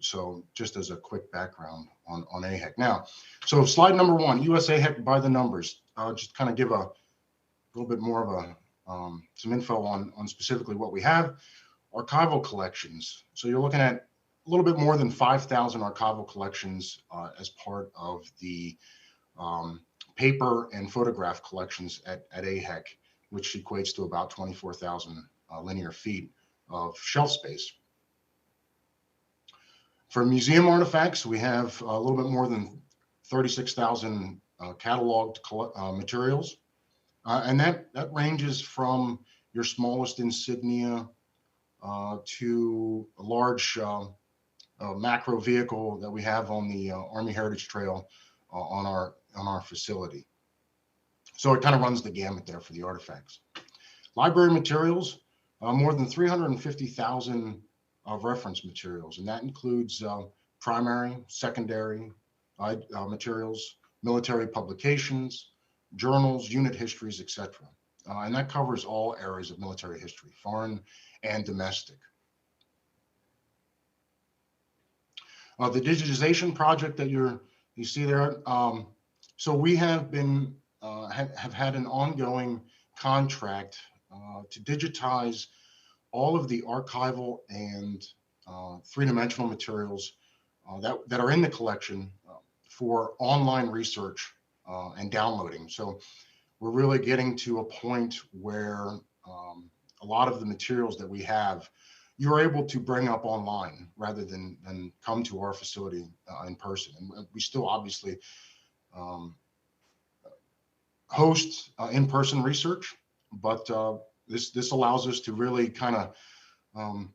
So just as a quick background on AHEC. Now, so slide number 1, USAHEC by the numbers. I'll just kind of give a little bit more of a some info on specifically what we have. Archival collections. So you're looking at a little bit more than 5,000 archival collections as part of the paper and photograph collections at AHEC, which equates to about 24,000 linear feet of shelf space. For museum artifacts, we have a little bit more than 36,000 cataloged materials. And that ranges from your smallest insignia to a large macro vehicle that we have on the Army Heritage Trail on our facility. So it kind of runs the gamut there for the artifacts. Library materials, more than 350,000 reference materials, and that includes primary, secondary materials, military publications, journals, unit histories, etc. And that covers all areas of military history, foreign and domestic. The digitization project that you see there, so we have been have had an ongoing contract to digitize all of the archival and three-dimensional materials that are in the collection for online research and downloading. So we're really getting to a point where a lot of the materials that we have, you're able to bring up online rather than come to our facility in person. And we still obviously host in-person research, but this allows us to really kind of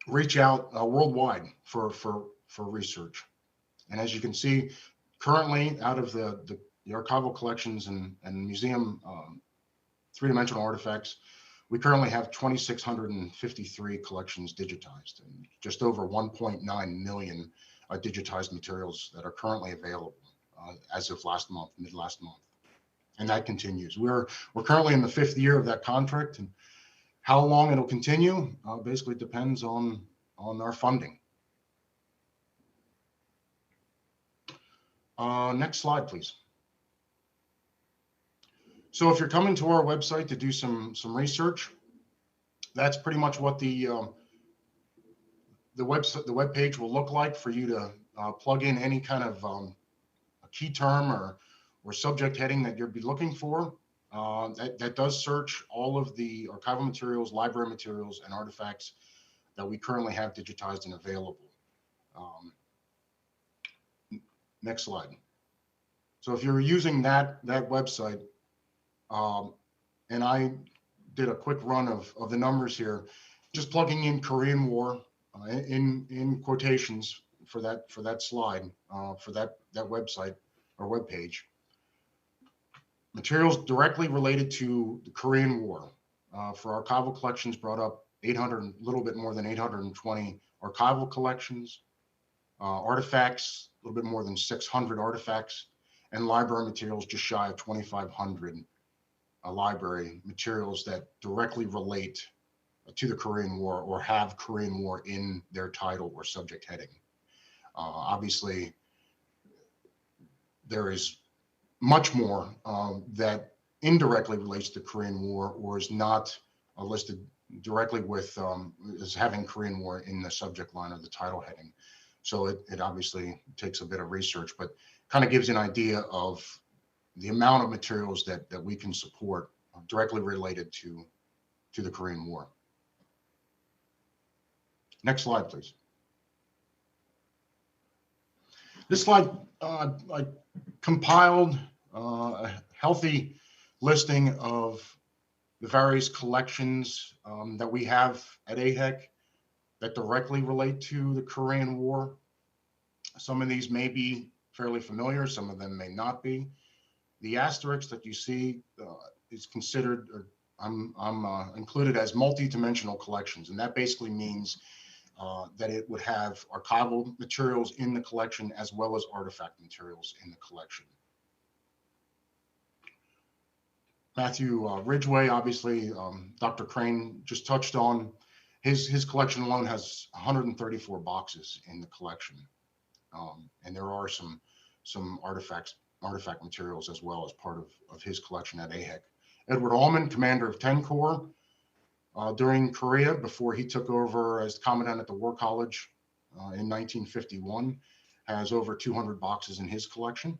reach out worldwide for research. And as you can see, currently out of the archival collections and museum three-dimensional artifacts, we currently have 2,653 collections digitized and just over 1.9 million digitized materials that are currently available as of last month, mid last month. And that continues. We're currently in the 5th year of that contract, and how long it'll continue basically depends on our funding. Next slide, please. So if you're coming to our website to do some research, that's pretty much what the web page will look like for you to plug in any kind of a key term or subject heading that you'll be looking for. That does search all of the archival materials, library materials, and artifacts that we currently have digitized and available. Next slide. So if you're using that website, and I did a quick run of the numbers here, just plugging in Korean War in quotations for that slide, for that website or web page. Materials directly related to the Korean War. For archival collections, brought up a little bit more than 820 archival collections. Artifacts, a little bit more than 600 artifacts, and library materials just shy of 2,500 library materials that directly relate to the Korean War or have Korean War in their title or subject heading. Obviously, there is much more that indirectly relates to the Korean War or is not listed directly with as having Korean War in the subject line or the title heading. So it obviously takes a bit of research, but kind of gives you an idea of the amount of materials that we can support directly related to the Korean War. Next slide, please. This slide, I compiled a healthy listing of the various collections that we have at AHEC that directly relate to the Korean War. Some of these may be fairly familiar, some of them may not be. The asterisk that you see is considered, or I'm included as multi-dimensional collections, and that basically means that it would have archival materials in the collection as well as artifact materials in the collection. Matthew Ridgeway, obviously, Dr. Crane just touched on, his collection alone has 134 boxes in the collection, and there are some artifact materials as well as part of his collection at AHEC. Edward Allman, commander of 10 Corps during Korea before he took over as commandant at the War College in 1951, has over 200 boxes in his collection.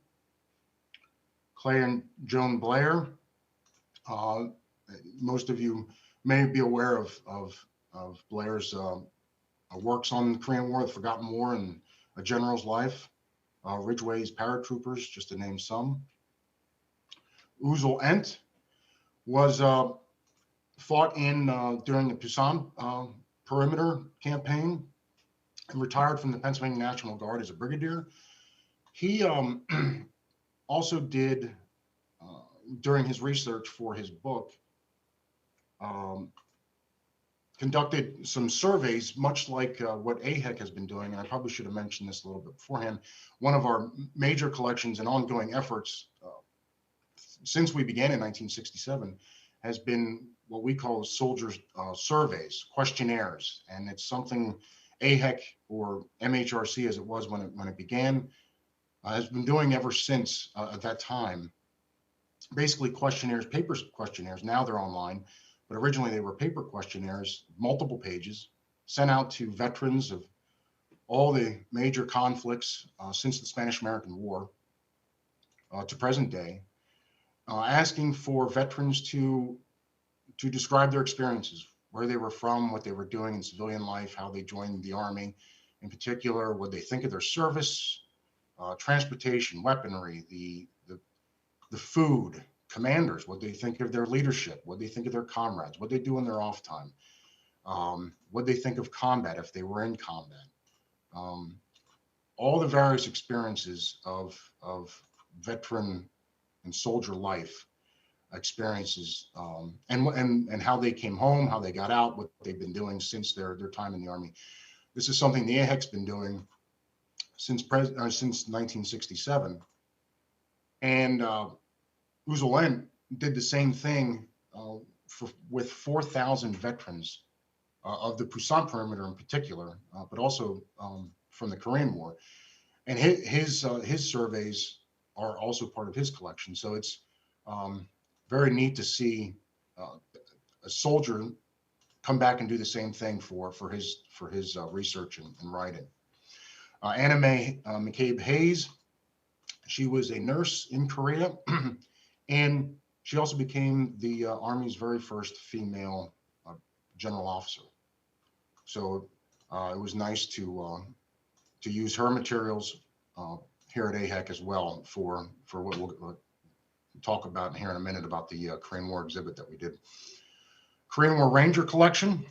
Clay and Joan Blair, most of you may be aware of Blair's works on the Korean War, the Forgotten War, and A General's Life, Ridgway's Paratroopers, just to name some. Uzel Ent was fought in during the Pusan perimeter campaign and retired from the Pennsylvania National Guard as a brigadier. He also did, during his research for his book, conducted some surveys, much like what AHEC has been doing, and I probably should have mentioned this a little bit beforehand. One of our major collections and ongoing efforts since we began in 1967 has been what we call soldiers' surveys, questionnaires, and it's something AHEC, or MHRC as it was when it began, has been doing ever since at that time. Basically questionnaires, paper questionnaires. Now they're online, but originally they were paper questionnaires, multiple pages, sent out to veterans of all the major conflicts since the Spanish-American War to present day, asking for veterans to describe their experiences, where they were from, what they were doing in civilian life, how they joined the Army, in particular, what they think of their service, transportation, weaponry, the food, commanders, what they think of their leadership, what they think of their comrades, what they do in their off time, what they think of combat if they were in combat, all the various experiences of veteran and soldier life experiences, and how they came home, how they got out, what they've been doing since their time in the Army. This is something the AHEC's been doing since 1967, and Uzel Ent did the same thing with 4,000 veterans of the Pusan perimeter in particular, but also from the Korean War, and his surveys are also part of his collection. So it's very neat to see a soldier come back and do the same thing for his research and writing. Anna Mae McCabe Hayes, she was a nurse in Korea, and she also became the Army's very first female general officer. So it was nice to use her materials here at AHEC as well for what we'll talk about here in a minute about the Korean War exhibit that we did. Korean War Ranger collection,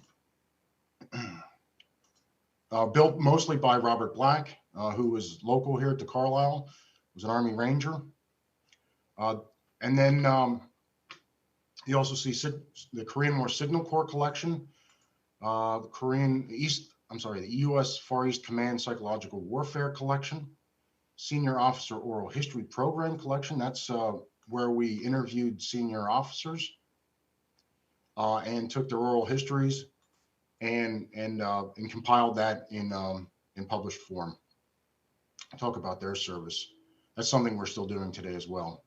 built mostly by Robert Black, who was local here to Carlisle, was an Army Ranger. And then you also see the Korean War Signal Corps collection, the U.S. Far East Command Psychological Warfare collection, Senior Officer Oral History Program collection. That's where we interviewed senior officers and took their oral histories and compiled that in published form. I'll talk about their service. That's something we're still doing today as well.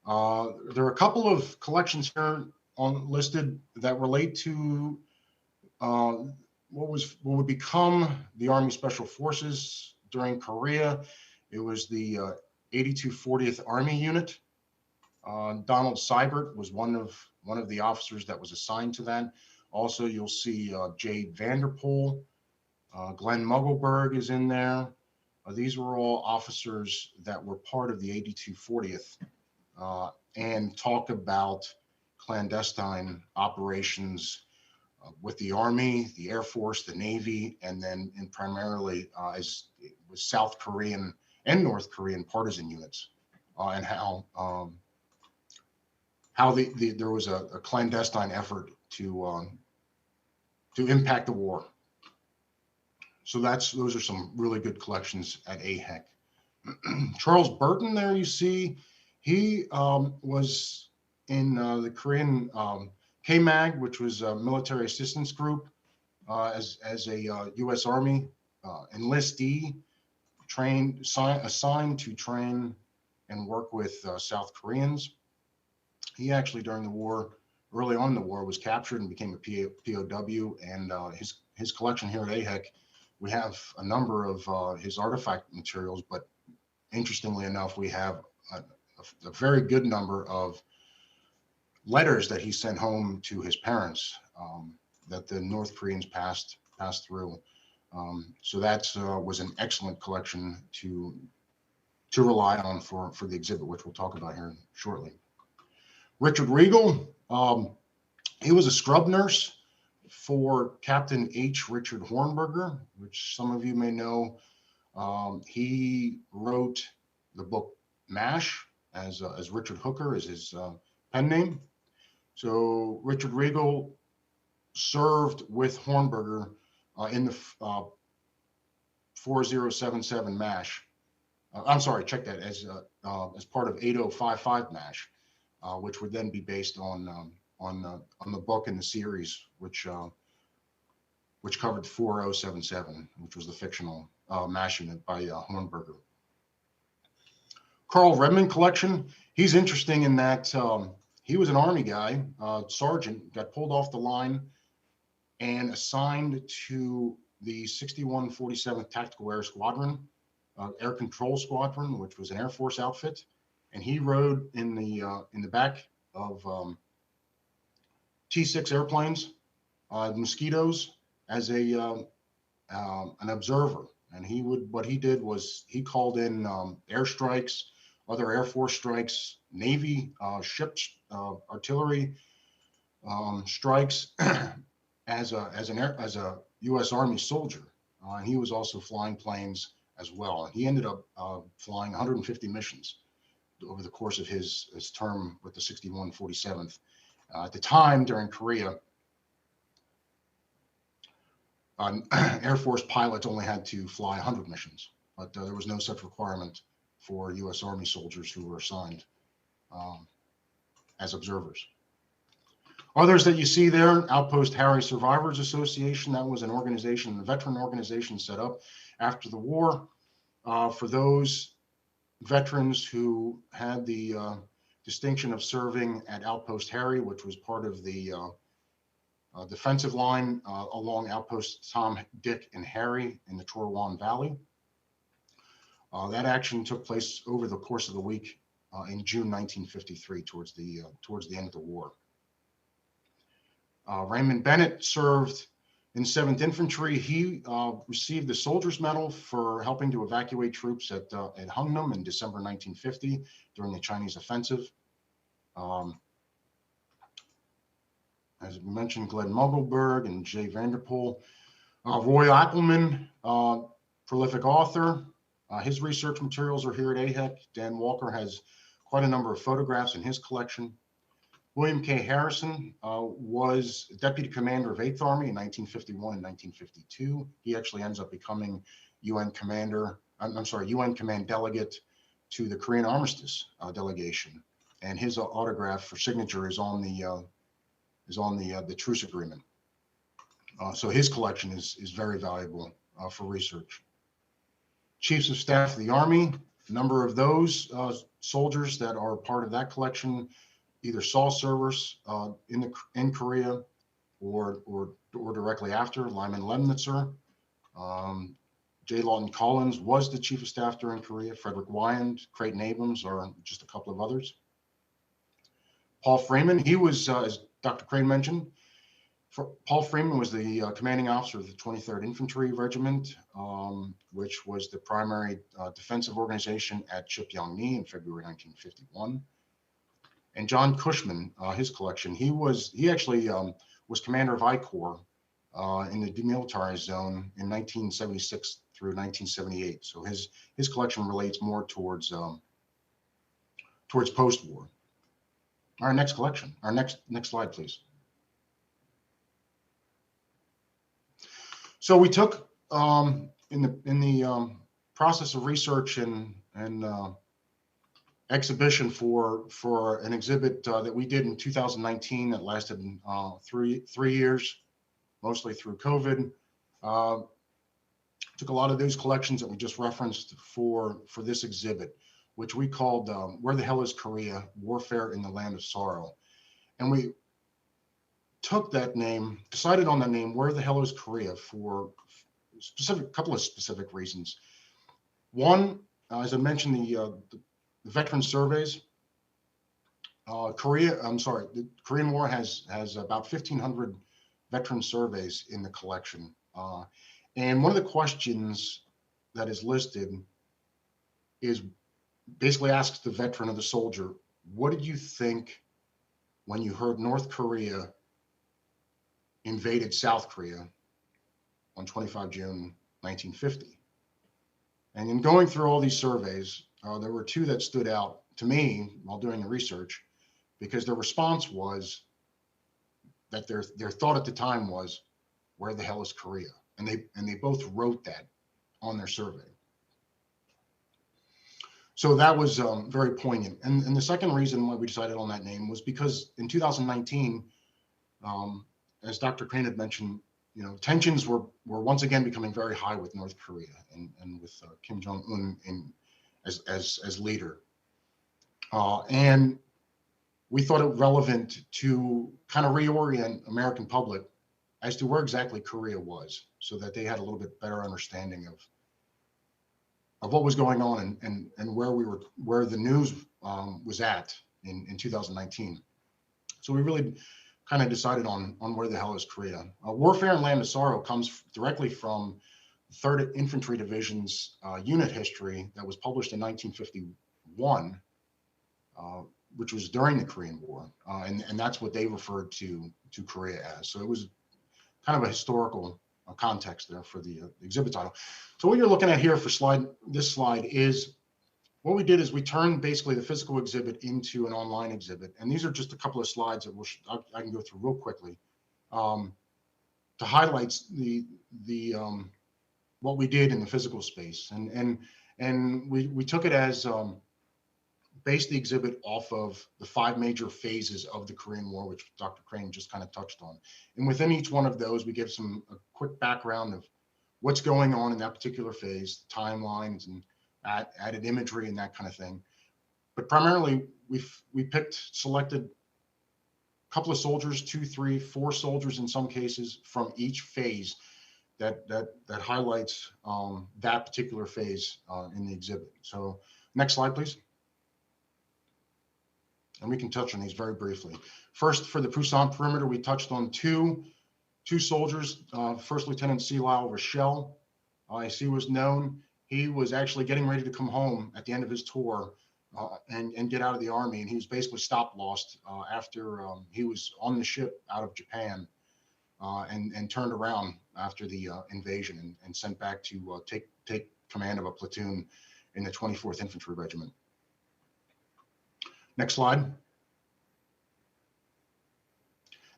There are a couple of collections here listed that relate to what would become the Army Special Forces during Korea. It was the 8240th Army Unit. Donald Seibert was one of the officers that was assigned to that. Also, you'll see Jade Vanderpool, Glenn Muggleberg is in there. These were all officers that were part of the 8240th and talk about clandestine operations with the Army, the Air Force, the Navy, and then primarily as with South Korean and North Korean partisan units, and how there was a clandestine effort to impact the war. So those are some really good collections at AHEC. Charles Burton, there you see, he was in the Korean KMAG, which was a military assistance group as a U.S. Army enlistee, assigned to train and work with South Koreans. He actually, during the war, early on in the war, was captured and became a POW. And his collection here at AHEC, we have a number of his artifact materials, but interestingly enough, we have a very good number of letters that he sent home to his parents that the North Koreans passed through. So that was an excellent collection to rely on for the exhibit, which we'll talk about here shortly. Richard Regal, he was a scrub nurse for Captain H. Richard Hornberger, which some of you may know. He wrote the book MASH as Richard Hooker is his pen name. So Richard Regal served with Hornberger in the 4077 MASH. I'm sorry, check that, as part of 8055 MASH, which would then be based on the book and the series, which covered 4077, which was the fictional MASH unit by Hornberger. Carl Redmond collection. He's interesting in that he was an Army guy, sergeant, got pulled off the line and assigned to the 6147th Tactical Air Squadron, Air Control Squadron, which was an Air Force outfit. And he rode in the back of T-6 airplanes, Mosquitoes, as an observer. And what he did was he called in airstrikes, other Air Force strikes, Navy ships, artillery strikes as a U.S. Army soldier. And he was also flying planes as well. And he ended up flying 150 missions over the course of his term with the 6147th. At the time, during Korea, Air Force pilots only had to fly 100 missions, but there was no such requirement for U.S. Army soldiers who were assigned as observers. Others that you see there, Outpost Harry Survivors Association. That was an organization, a veteran organization set up after the war for those veterans who had the distinction of serving at Outpost Harry, which was part of the defensive line along Outposts Tom, Dick, and Harry in the Chorwan Valley. That action took place over the course of the week in June 1953, towards the end of the war. Raymond Bennett served in 7th Infantry. He received the Soldier's Medal for helping to evacuate troops at Hungnam in December 1950 during the Chinese offensive. As we mentioned, Glenn Muggleberg and Jay Vanderpool. Roy Appelman, prolific author. His research materials are here at AHEC. Dan Walker has quite a number of photographs in his collection. William K. Harrison was Deputy Commander of 8th Army in 1951 and 1952. He actually ends up becoming UN Command Delegate to the Korean Armistice delegation. And his autograph for signature is on the truce agreement. So his collection is very valuable for research. Chiefs of Staff of the Army, a number of those soldiers that are part of that collection either saw service in Korea or directly after. Lyman Lemnitzer, J. Lawton Collins was the Chief of Staff during Korea. Frederick Wyand, Creighton Abrams are just a couple of others. Paul Freeman, he was, as Dr. Crane mentioned, Paul Freeman was the commanding officer of the 23rd Infantry Regiment, which was the primary defensive organization at Cheopyeong-ni in February 1951. And John Cushman, his collection, he actually was commander of I Corps in the demilitarized zone in 1976 through 1978. So his collection relates more towards post-war. Our next collection, our next slide, please. So we took in the process of research and exhibition for an exhibit that we did in 2019 that lasted 3 years. mostly through COVID. Took a lot of those collections that we just referenced for this exhibit, which we called Where the Hell is Korea? Warfare in the Land of Sorrow. And we took that name, decided on that name, Where the Hell is Korea, for couple of specific reasons. One, as I mentioned, the veteran surveys. The Korean War has about 1,500 veteran surveys in the collection. And one of the questions that is listed is basically asks the veteran or the soldier, what did you think when you heard North Korea invaded South Korea on 25 June 1950? And in going through all these surveys, there were two that stood out to me while doing the research, because their response was that their thought at the time was, where the hell is Korea? And they both wrote that on their survey. So that was very poignant. And the second reason why we decided on that name was because in 2019, as Dr. Crane had mentioned, tensions were once again becoming very high with North Korea and with Kim Jong-un as leader. And we thought it relevant to kind of reorient American public as to where exactly Korea was, so that they had a little bit better understanding of what was going on and where the news was at in 2019. So we really kind of decided on where the hell is Korea. Warfare in Land of Sorrow comes directly from 3rd Infantry Division's unit history that was published in 1951, which was during the Korean War, and that's what they referred to Korea as. So it was kind of a historical context there for the exhibit title. So what you're looking at here for this slide is what we did is we turned basically the physical exhibit into an online exhibit. And these are just a couple of slides that I can go through real quickly to highlight what we did in the physical space. And we took it as based the exhibit off of the 5 major phases of the Korean War, which Dr. Crane just kind of touched on. And within each one of those, we give a quick background of what's going on in that particular phase, timelines and added imagery and that kind of thing. But primarily, we selected a couple of soldiers, 2, 3, 4 soldiers in some cases from each phase that highlights that particular phase in the exhibit. So next slide, please. And we can touch on these very briefly. First, for the Pusan perimeter, we touched on two soldiers. First Lieutenant C. Lyle Rochelle, as he was known. He was actually getting ready to come home at the end of his tour and get out of the Army. And he was basically stop-lost after he was on the ship out of Japan and turned around after the invasion and sent back to take command of a platoon in the 24th Infantry Regiment. Next slide.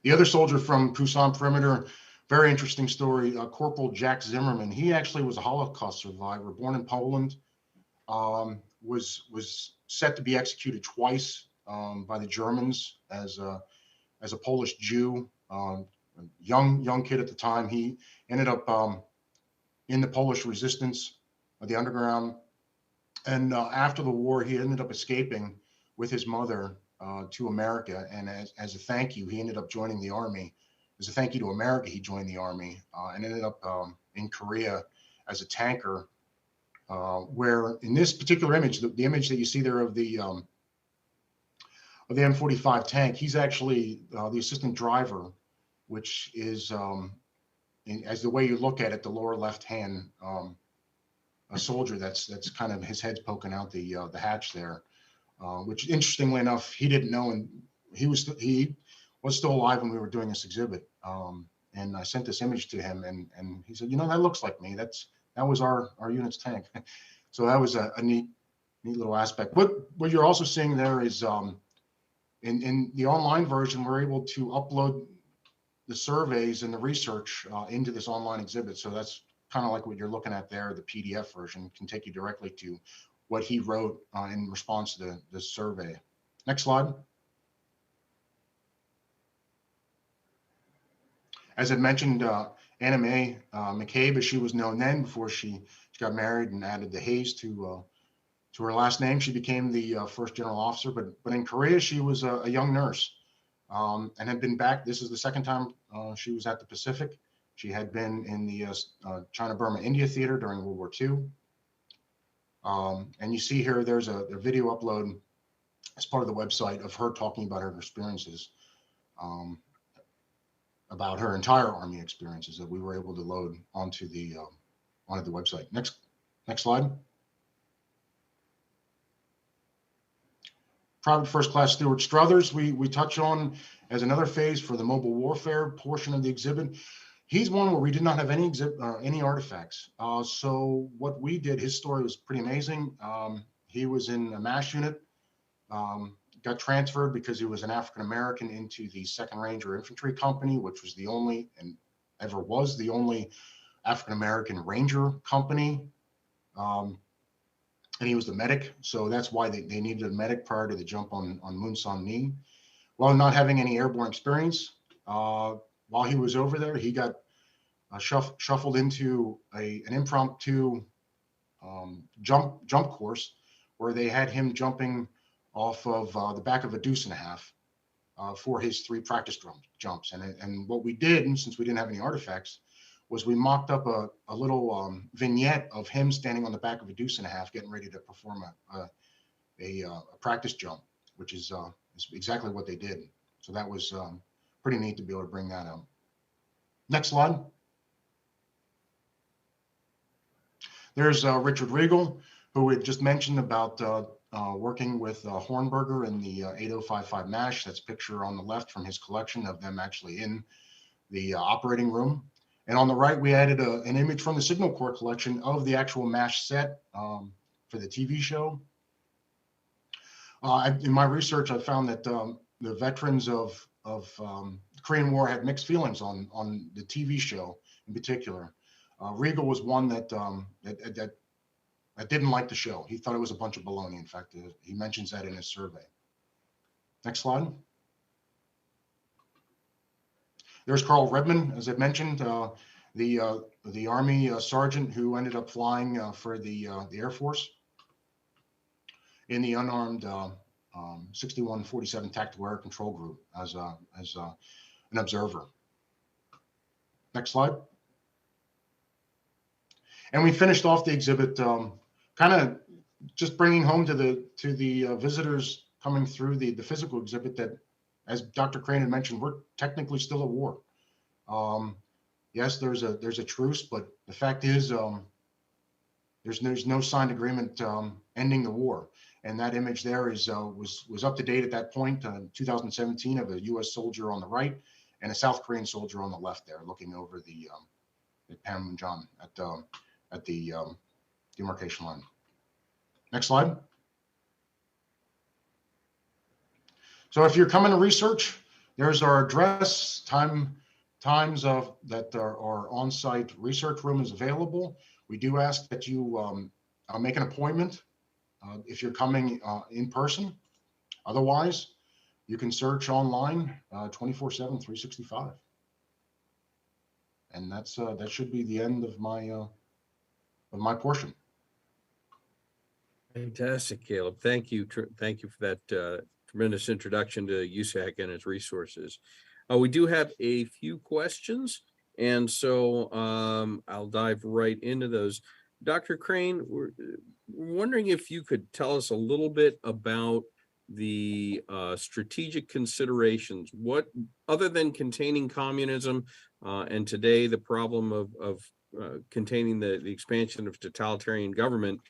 The other soldier from Pusan perimeter, very interesting story, Corporal Jack Zimmerman. He actually was a Holocaust survivor, born in Poland, was set to be executed twice by the Germans as a Polish Jew, young kid at the time. He ended up in the Polish resistance, the underground, and after the war, he ended up escaping with his mother to America, and as a thank you, he ended up joining the Army. As a thank you to America, he joined the Army and ended up in Korea as a tanker, where in this particular image, the image that you see there of the M45 tank, he's actually the assistant driver, which is, as the way you look at it, the lower left hand, a soldier that's kind of his head's poking out the hatch there. Which interestingly enough, he didn't know, and he was still alive when we were doing this exhibit. And I sent this image to him, and he said, that looks like me. That was our unit's tank. So that was a neat little aspect. What you're also seeing there is in the online version, we're able to upload the surveys and the research into this online exhibit. So that's kind of like what you're looking at there. The PDF version can take you directly to what he wrote in response to the survey. Next slide. As I mentioned, Anna Mae McCabe, as she was known then, before she got married and added the Hayes to her last name, she became the first general officer. But in Korea, she was a young nurse and had been back. This is the second time she was at the Pacific. She had been in the China-Burma-India theater during World War II. And you see here, there's a video upload as part of the website of her talking about her experiences, about her entire Army experiences that we were able to load onto the website. Next slide. Private First Class Stuart Struthers, we touch on as another phase for the mobile warfare portion of the exhibit. He's one where we did not have any artifacts. So what we did, his story was pretty amazing. He was in a MASH unit, got transferred because he was an African-American into the 2nd Ranger Infantry Company, which was the only, and ever was the only, African-American Ranger company. And he was the medic. So that's why they needed a medic prior to the jump on Munsan Ni. While not having any airborne experience, while he was over there, he got shuffled into an impromptu jump course where they had him jumping off of the back of a deuce and a half for his 3 practice jumps. And what we did, and since we didn't have any artifacts, was we mocked up a little vignette of him standing on the back of a deuce and a half, getting ready to perform a practice jump, which is exactly what they did. So that was pretty neat to be able to bring that out. Next slide. There's Richard Regal, who had just mentioned about working with Hornberger in the 8055 MASH. That's a picture on the left from his collection of them actually in the operating room. And on the right, we added an image from the Signal Corps collection of the actual MASH set for the TV show. In my research, I found that the veterans of the Korean War had mixed feelings on the TV show in particular. Regal was one that didn't like the show. He thought it was a bunch of baloney. In fact, he mentions that in his survey. Next slide. There's Carl Redman, as I mentioned, the Army sergeant who ended up flying for the Air Force in the unarmed 6147 Tactical Air Control Group as an observer. Next slide. And we finished off the exhibit kind of just bringing home to the visitors coming through the physical exhibit that, as Dr. Crane had mentioned, we're technically still at war. Yes, there's a truce, but the fact is there's no signed agreement ending the war. And that image there is was up to date at that point, 2017, of a U.S. soldier on the right and a South Korean soldier on the left there, looking over the Panmunjom at the demarcation line. Next slide. So if you're coming to research, there's our address, times of that our on-site research room is available. We do ask that you make an appointment if you're coming in person. Otherwise, you can search online 24/7, 365. And that's that should be the end of my portion. Fantastic, Kaleb. Thank you. Thank you for that tremendous introduction to USAHEC and its resources. We do have a few questions, and so I'll dive right into those. Dr. Crane, we're wondering if you could tell us a little bit about the strategic considerations, what, other than containing communism and today the problem of containing the expansion of totalitarian government,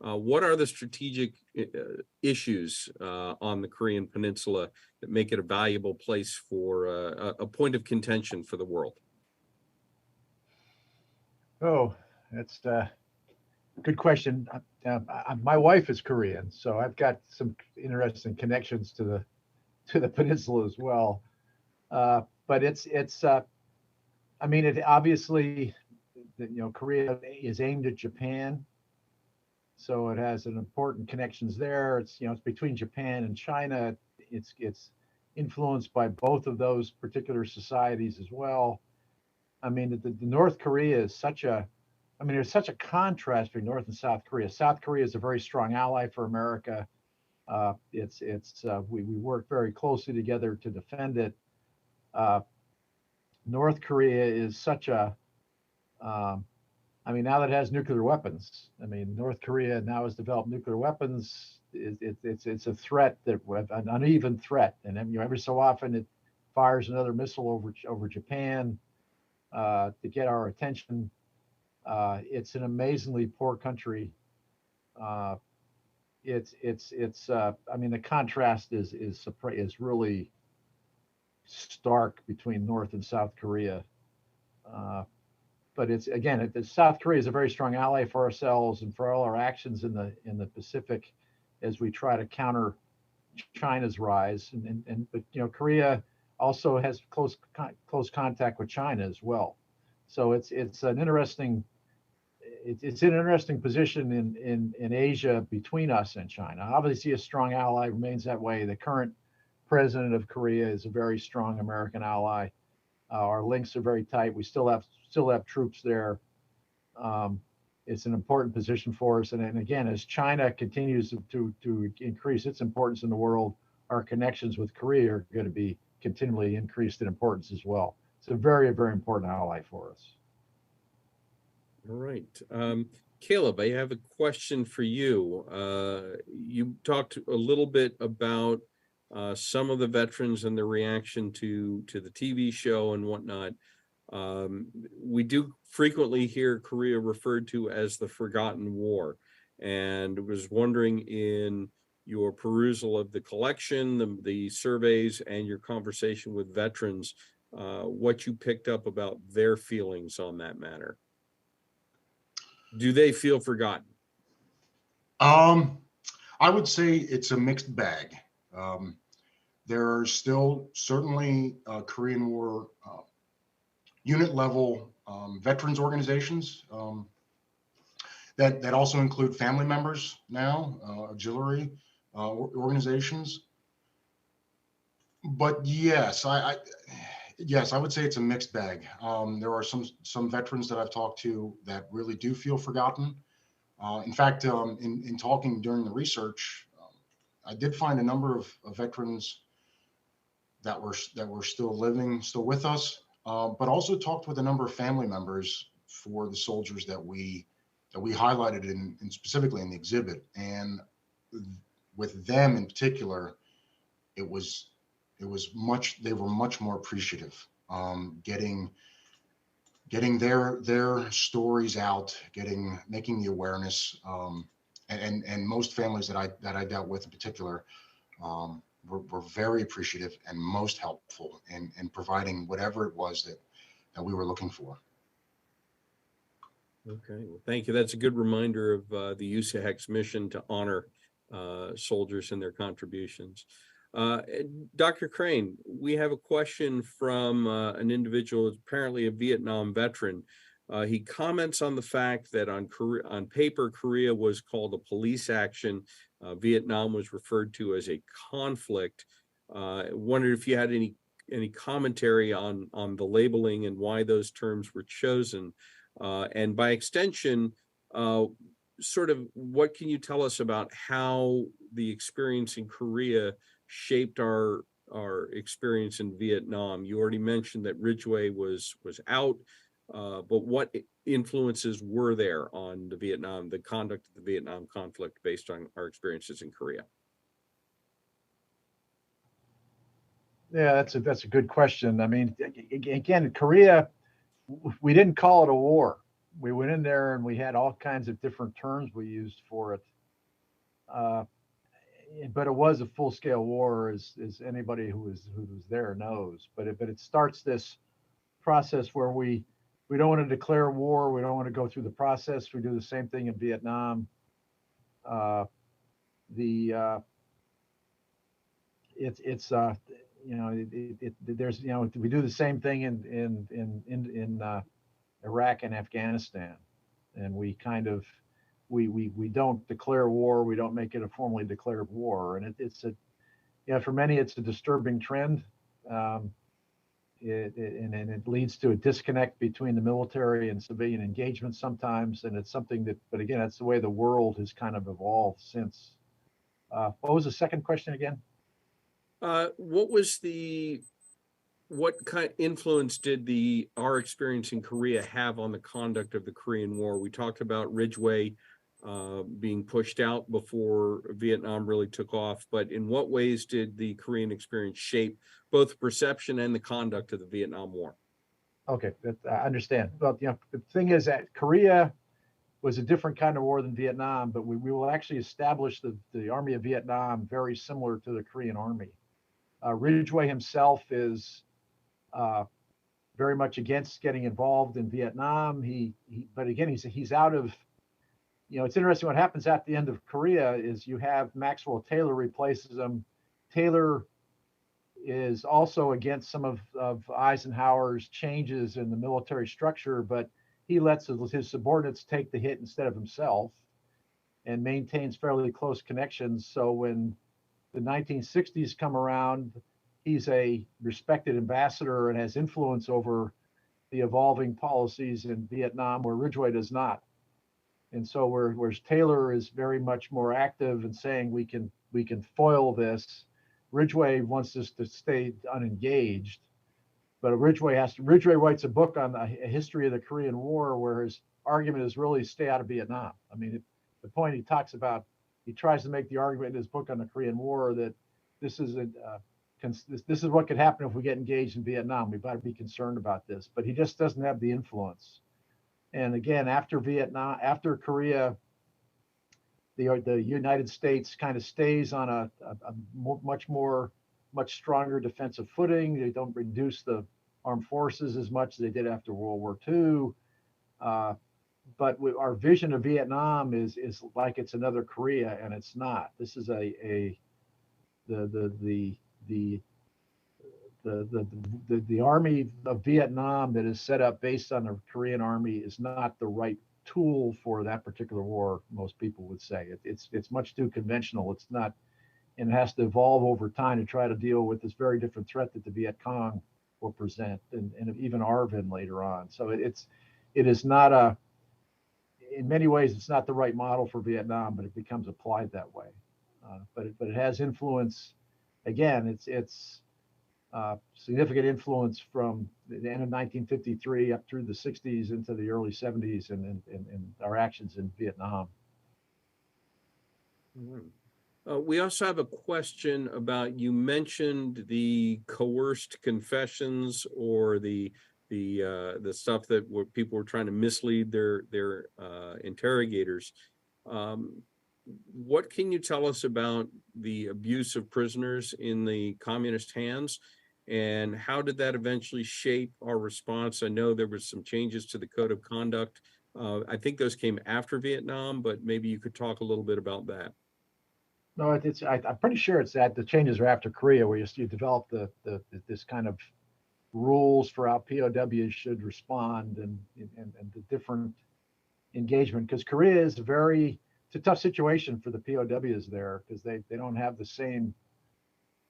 what are the strategic issues on the Korean Peninsula that make it a valuable place for a point of contention for the world? Oh, that's a good question. My wife is Korean, so I've got some interesting connections to the peninsula as well. But it's I mean, it obviously, Korea is aimed at Japan. So it has an important connections there. It's it's between Japan and China. It's influenced by both of those particular societies as well. I mean, the North Korea is such a, I mean, there's such a contrast between North and South Korea. South Korea is a very strong ally for America. We work very closely together to defend it. Uh, North Korea is such a, I mean, now that it has nuclear weapons, I mean, North Korea now has developed nuclear weapons. It's a threat, that an uneven threat, and then, every so often it fires another missile over Japan to get our attention. It's an amazingly poor country. I mean, the contrast is really stark between North and South Korea. But it's, again, South Korea is a very strong ally for ourselves and for all our actions in the Pacific, as we try to counter China's rise. But Korea also has close contact with China as well. So it's an interesting position in Asia between us and China. Obviously, a strong ally, remains that way. The current president of Korea is a very strong American ally. Our links are very tight. We still have troops there. It's an important position for us. And again, as China continues to increase its importance in the world, our connections with Korea are going to be continually increased in importance as well. It's a very, very important ally for us. All right. Kaleb, I have a question for you. You talked a little bit about some of the veterans and their reaction to the TV show and whatnot. We do frequently hear Korea referred to as the Forgotten War, and was wondering, in your perusal of the collection, the surveys, and your conversation with veterans, what you picked up about their feelings on that matter. Do they feel forgotten? I would say it's a mixed bag. There are still certainly Korean War unit level veterans organizations that also include family members now, auxiliary organizations. But yes, yes, I would say it's a mixed bag. There are some veterans that I've talked to that really do feel forgotten. In fact, in talking during the research, I did find a number of veterans that were still living, still with us, but also talked with a number of family members for the soldiers that we highlighted in specifically in the exhibit. And with them in particular, they were much more appreciative, getting their stories out, making the awareness, and most families that I dealt with in particular were very appreciative and most helpful in providing whatever it was that we were looking for. Okay, well, thank you. That's a good reminder of the USAHEC's mission to honor soldiers and their contributions. Dr. Crane, we have a question from an individual, apparently a Vietnam veteran. He comments on the fact that on paper, Korea was called a police action. Vietnam was referred to as a conflict. Wondered if you had any commentary on the labeling and why those terms were chosen. And by extension, sort of what can you tell us about how the experience in Korea shaped our experience in Vietnam? You already mentioned that Ridgeway was out, but what influences were there on the conduct of the Vietnam conflict based on our experiences in Korea? Yeah, that's a good question. I mean, again, Korea, we didn't call it a war. We went in there and we had all kinds of different terms we used for it. But it was a full-scale war, as anybody who was there knows. But it starts this process where we don't want to declare war. We don't want to go through the process. We do the same thing in Vietnam. There's we do the same thing in Iraq and Afghanistan, and we kind of we don't declare war. We don't make it a formally declared war, and it's for many it's a disturbing trend. and it leads to a disconnect between the military and civilian engagement sometimes. And it's something that, but again, that's the way the world has kind of evolved since. What was the second question again? What kind of influence did our experience in Korea have on the conduct of the Korean War? We talked about Ridgeway being pushed out before Vietnam really took off, but in what ways did the Korean experience shape both the perception and the conduct of the Vietnam War? Okay, I understand. Well, the thing is that Korea was a different kind of war than Vietnam, but we will actually establish the Army of Vietnam very similar to the Korean Army. Ridgeway himself is very much against getting involved in Vietnam. But again, he's out of, it's interesting what happens at the end of Korea is you have Maxwell Taylor replaces him. Taylor is also against some of Eisenhower's changes in the military structure, but he lets his subordinates take the hit instead of himself and maintains fairly close connections. So when the 1960s come around, he's a respected ambassador and has influence over the evolving policies in Vietnam, where Ridgeway does not. And so whereas Taylor is very much more active in saying we can foil this, Ridgeway wants us to stay unengaged. But Ridgeway writes a book on a history of the Korean War, where his argument is really stay out of Vietnam. I mean, the point he talks about, he tries to make the argument in his book on the Korean War that this is what could happen if we get engaged in Vietnam. We better be concerned about this. But he just doesn't have the influence. And again, after Korea, the United States kind of stays on a much stronger defensive footing. They don't reduce the armed forces as much as they did after World War II. But our vision of Vietnam is like it's another Korea, and it's not. This is the Army of Vietnam that is set up based on the Korean Army is not the right tool for that particular war. Most people would say it's much too conventional. It's not, and it has to evolve over time to try to deal with this very different threat that the Viet Cong will present, and even ARVN later on. So it is not in many ways it's not the right model for Vietnam, but it becomes applied that way. But it has influence. Again, it's significant influence from the end of 1953 up through the 60s into the early 70s and our actions in Vietnam. We also have a question about, you mentioned the coerced confessions or the stuff that people were trying to mislead their interrogators. What can you tell us about the abuse of prisoners in the communist hands, and how did that eventually shape our response? I know there was some changes to the code of conduct. I think those came after Vietnam, but maybe you could talk a little bit about that. No, I'm pretty sure it's that the changes are after Korea, where you develop this kind of rules for how POWs should respond and the different engagement. Because Korea is it's a tough situation for the POWs there, because they don't have the same.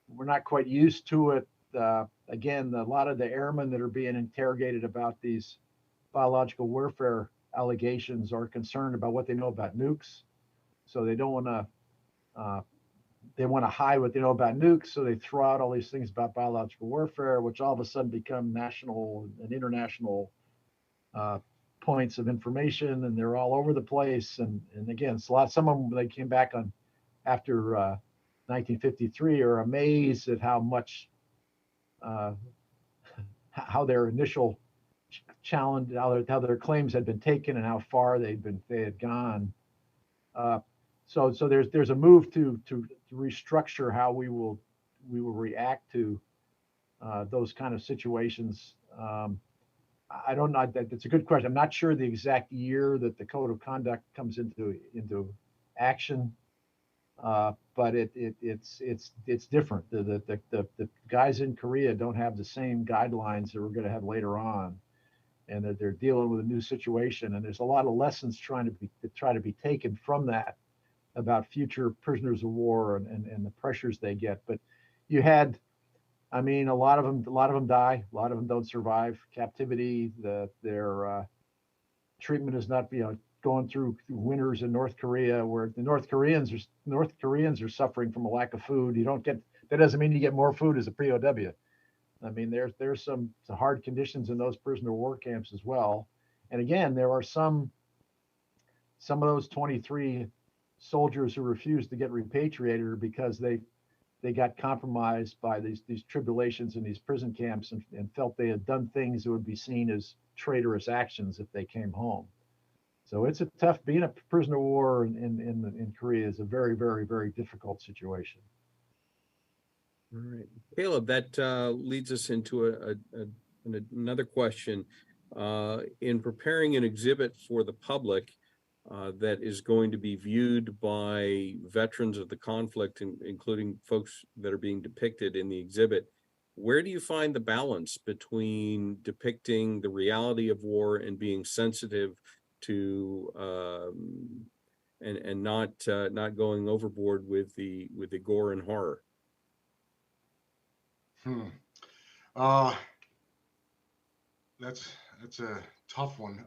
We're not quite used to it. Again, a lot of the airmen that are being interrogated about these biological warfare allegations are concerned about what they know about nukes. So they don't want to, they want to hide what they know about nukes. So they throw out all these things about biological warfare, which all of a sudden become national and international points of information, and they're all over the place. And again, it's some of them, they came back on after 1953 are amazed at how much, how their initial challenge, how their claims had been taken and how far they had gone. So there's a move to restructure how we will react to those kind of situations. I don't know. That's a good question. I'm not sure the exact year that the code of conduct comes into action, but it's different. The guys in Korea don't have the same guidelines that we're going to have later on, and that they're dealing with a new situation. And there's a lot of lessons try to be taken from that about future prisoners of war and the pressures they get. But you had I mean, a lot of them die. A lot of them don't survive captivity. Their treatment is not, going through winters in North Korea, where the North Koreans are suffering from a lack of food. That doesn't mean you get more food as a POW. I mean, there's some hard conditions in those prisoner of war camps as well. And again, there are some of those 23 soldiers who refused to get repatriated because they got compromised by these tribulations in these prison camps, and felt they had done things that would be seen as traitorous actions if they came home. So it's a tough, being a prisoner of war in Korea is a very, very, very difficult situation. All right, Kaleb, that leads us into another question. In preparing an exhibit for the public that is going to be viewed by veterans of the conflict, including folks that are being depicted in the exhibit, where do you find the balance between depicting the reality of war and being sensitive to and not going overboard with the gore and horror? That's a tough one.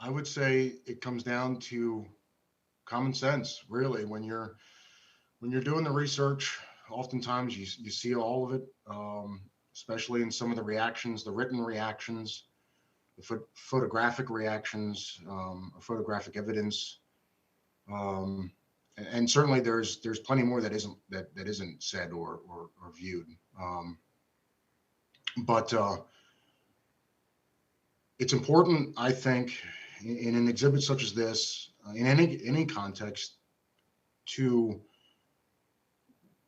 I would say it comes down to common sense, really. When you're doing the research, oftentimes you see all of it, especially in some of the reactions, the written reactions, the photographic reactions, photographic evidence, and certainly there's plenty more that isn't said or viewed. But it's important, I think, in an exhibit such as this, in any context, to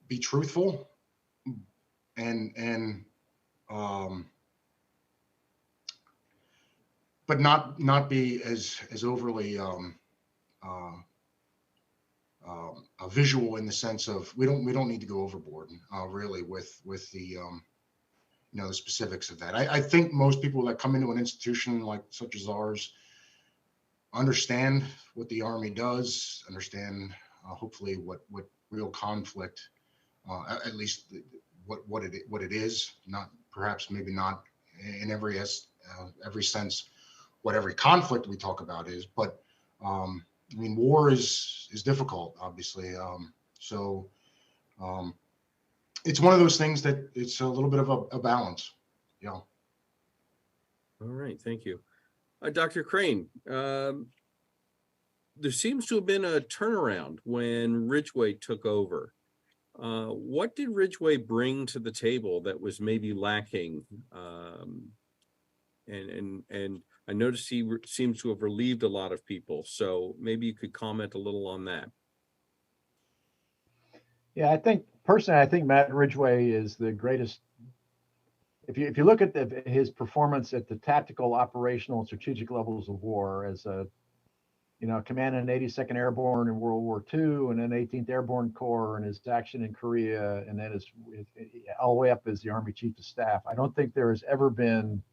be truthful and but not be as overly visual, in the sense of we don't need to go overboard really with the the specifics of that. I think most people that come into an institution such as ours understand what the Army does, understand hopefully what real conflict, at least what it is. Not perhaps maybe not in every sense what every conflict we talk about is, but I mean, war is difficult, obviously. So it's one of those things that it's a little bit of a balance. Yeah. All right, thank you. Dr. Crane, there seems to have been a turnaround when Ridgeway took over. What did Ridgeway bring to the table that was maybe lacking? And I noticed he seems to have relieved a lot of people. So maybe you could comment a little on that. Yeah, I think Matt Ridgeway is the greatest. If you look at his performance at the tactical, operational, and strategic levels of war, as a commanding 82nd Airborne in World War II, and then 18th Airborne Corps, and his action in Korea, and then all the way up as the Army Chief of Staff, I don't think there has ever been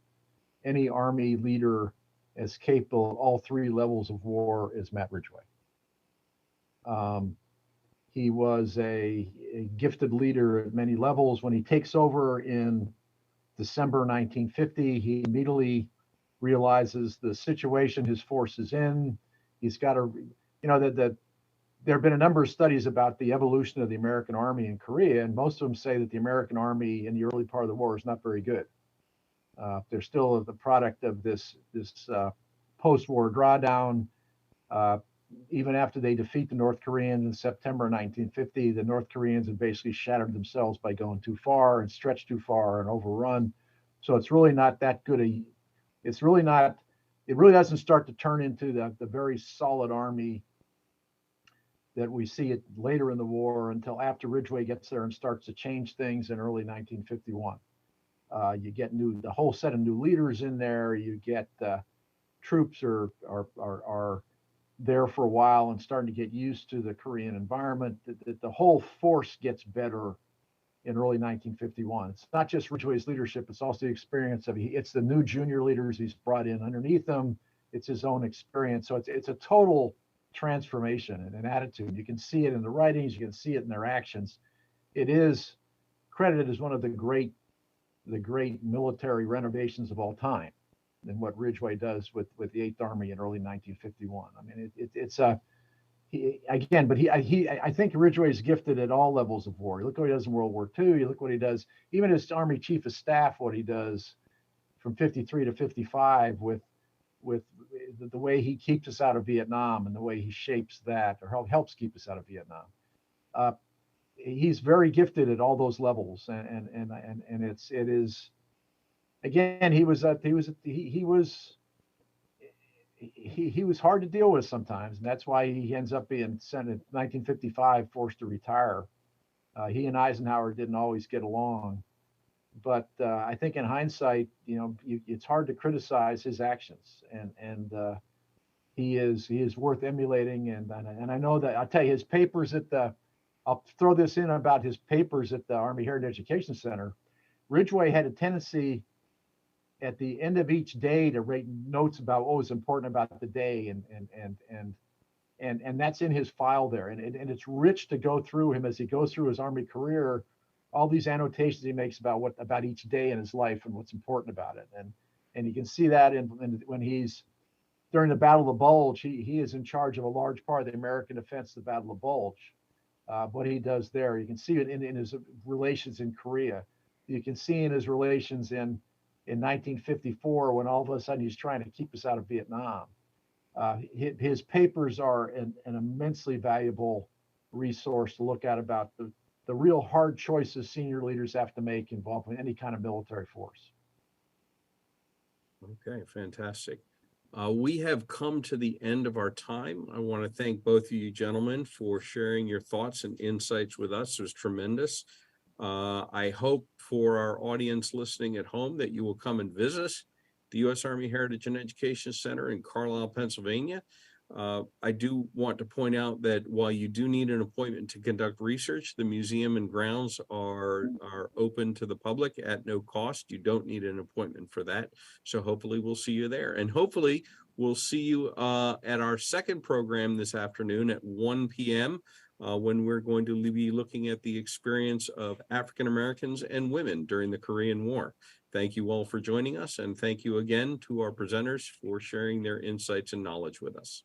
any Army leader as capable of all three levels of war as Matt Ridgeway. He was a gifted leader at many levels. When he takes over in December 1950, he immediately realizes the situation his force is in. He's got to, that there have been a number of studies about the evolution of the American Army in Korea, and most of them say that the American Army in the early part of the war is not very good. They're still the product of this post-war drawdown. Even after they defeat the North Koreans in September 1950, the North Koreans had basically shattered themselves by going too far and stretched too far and overrun. So it's really not that good. It really doesn't start to turn into the very solid army that we see it later in the war until after Ridgeway gets there and starts to change things in early 1951. You get the whole set of new leaders in there. You get troops are there for a while and starting to get used to the Korean environment. The whole force gets better in early 1951. It's not just Ridgeway's leadership; it's also the experience it's the new junior leaders he's brought in underneath him. It's his own experience. So it's a total transformation in an attitude. You can see it in the writings. You can see it in their actions. it is credited as one of the great military renovations of all time, and what Ridgeway does with the 8th Army in early 1951. I mean, it's a I think Ridgeway is gifted at all levels of war. You look what he does in World War II. You look what he does, even as Army Chief of Staff, what he does from 53 to 55 with the way he keeps us out of Vietnam and the way he shapes that, or helps keep us out of Vietnam. He's very gifted at all those levels, and it is, again, he was hard to deal with sometimes, and that's why he ends up being sent in 1955, forced to retire. He and Eisenhower didn't always get along, but I think in hindsight, it's hard to criticize his actions, and he is worth emulating. And I know that, I'll tell you, his papers I'll throw this in about his papers at the Army Heritage Education Center. Ridgeway had a tendency at the end of each day to write notes about what was important about the day, and that's in his file there, and it's rich to go through him as he goes through his Army career, all these annotations he makes about each day in his life and what's important about it, and you can see that when he's during the Battle of the Bulge. He is in charge of a large part of the American defense of the Battle of the Bulge. What he does there, you can see it in his relations in Korea. You can see in his relations in 1954, when all of a sudden he's trying to keep us out of Vietnam. His papers are an immensely valuable resource to look at about the real hard choices senior leaders have to make involved in any kind of military force. Okay, fantastic. We have come to the end of our time. I want to thank both of you gentlemen for sharing your thoughts and insights with us. It was tremendous. I hope for our audience listening at home that you will come and visit us, the U.S. Army Heritage and Education Center in Carlisle, Pennsylvania. I do want to point out that while you do need an appointment to conduct research, the museum and grounds are open to the public at no cost. You don't need an appointment for that. So hopefully we'll see you there. And hopefully we'll see you at our second program this afternoon at 1 p.m. When we're going to be looking at the experience of African Americans and women during the Korean War. Thank you all for joining us, and thank you again to our presenters for sharing their insights and knowledge with us.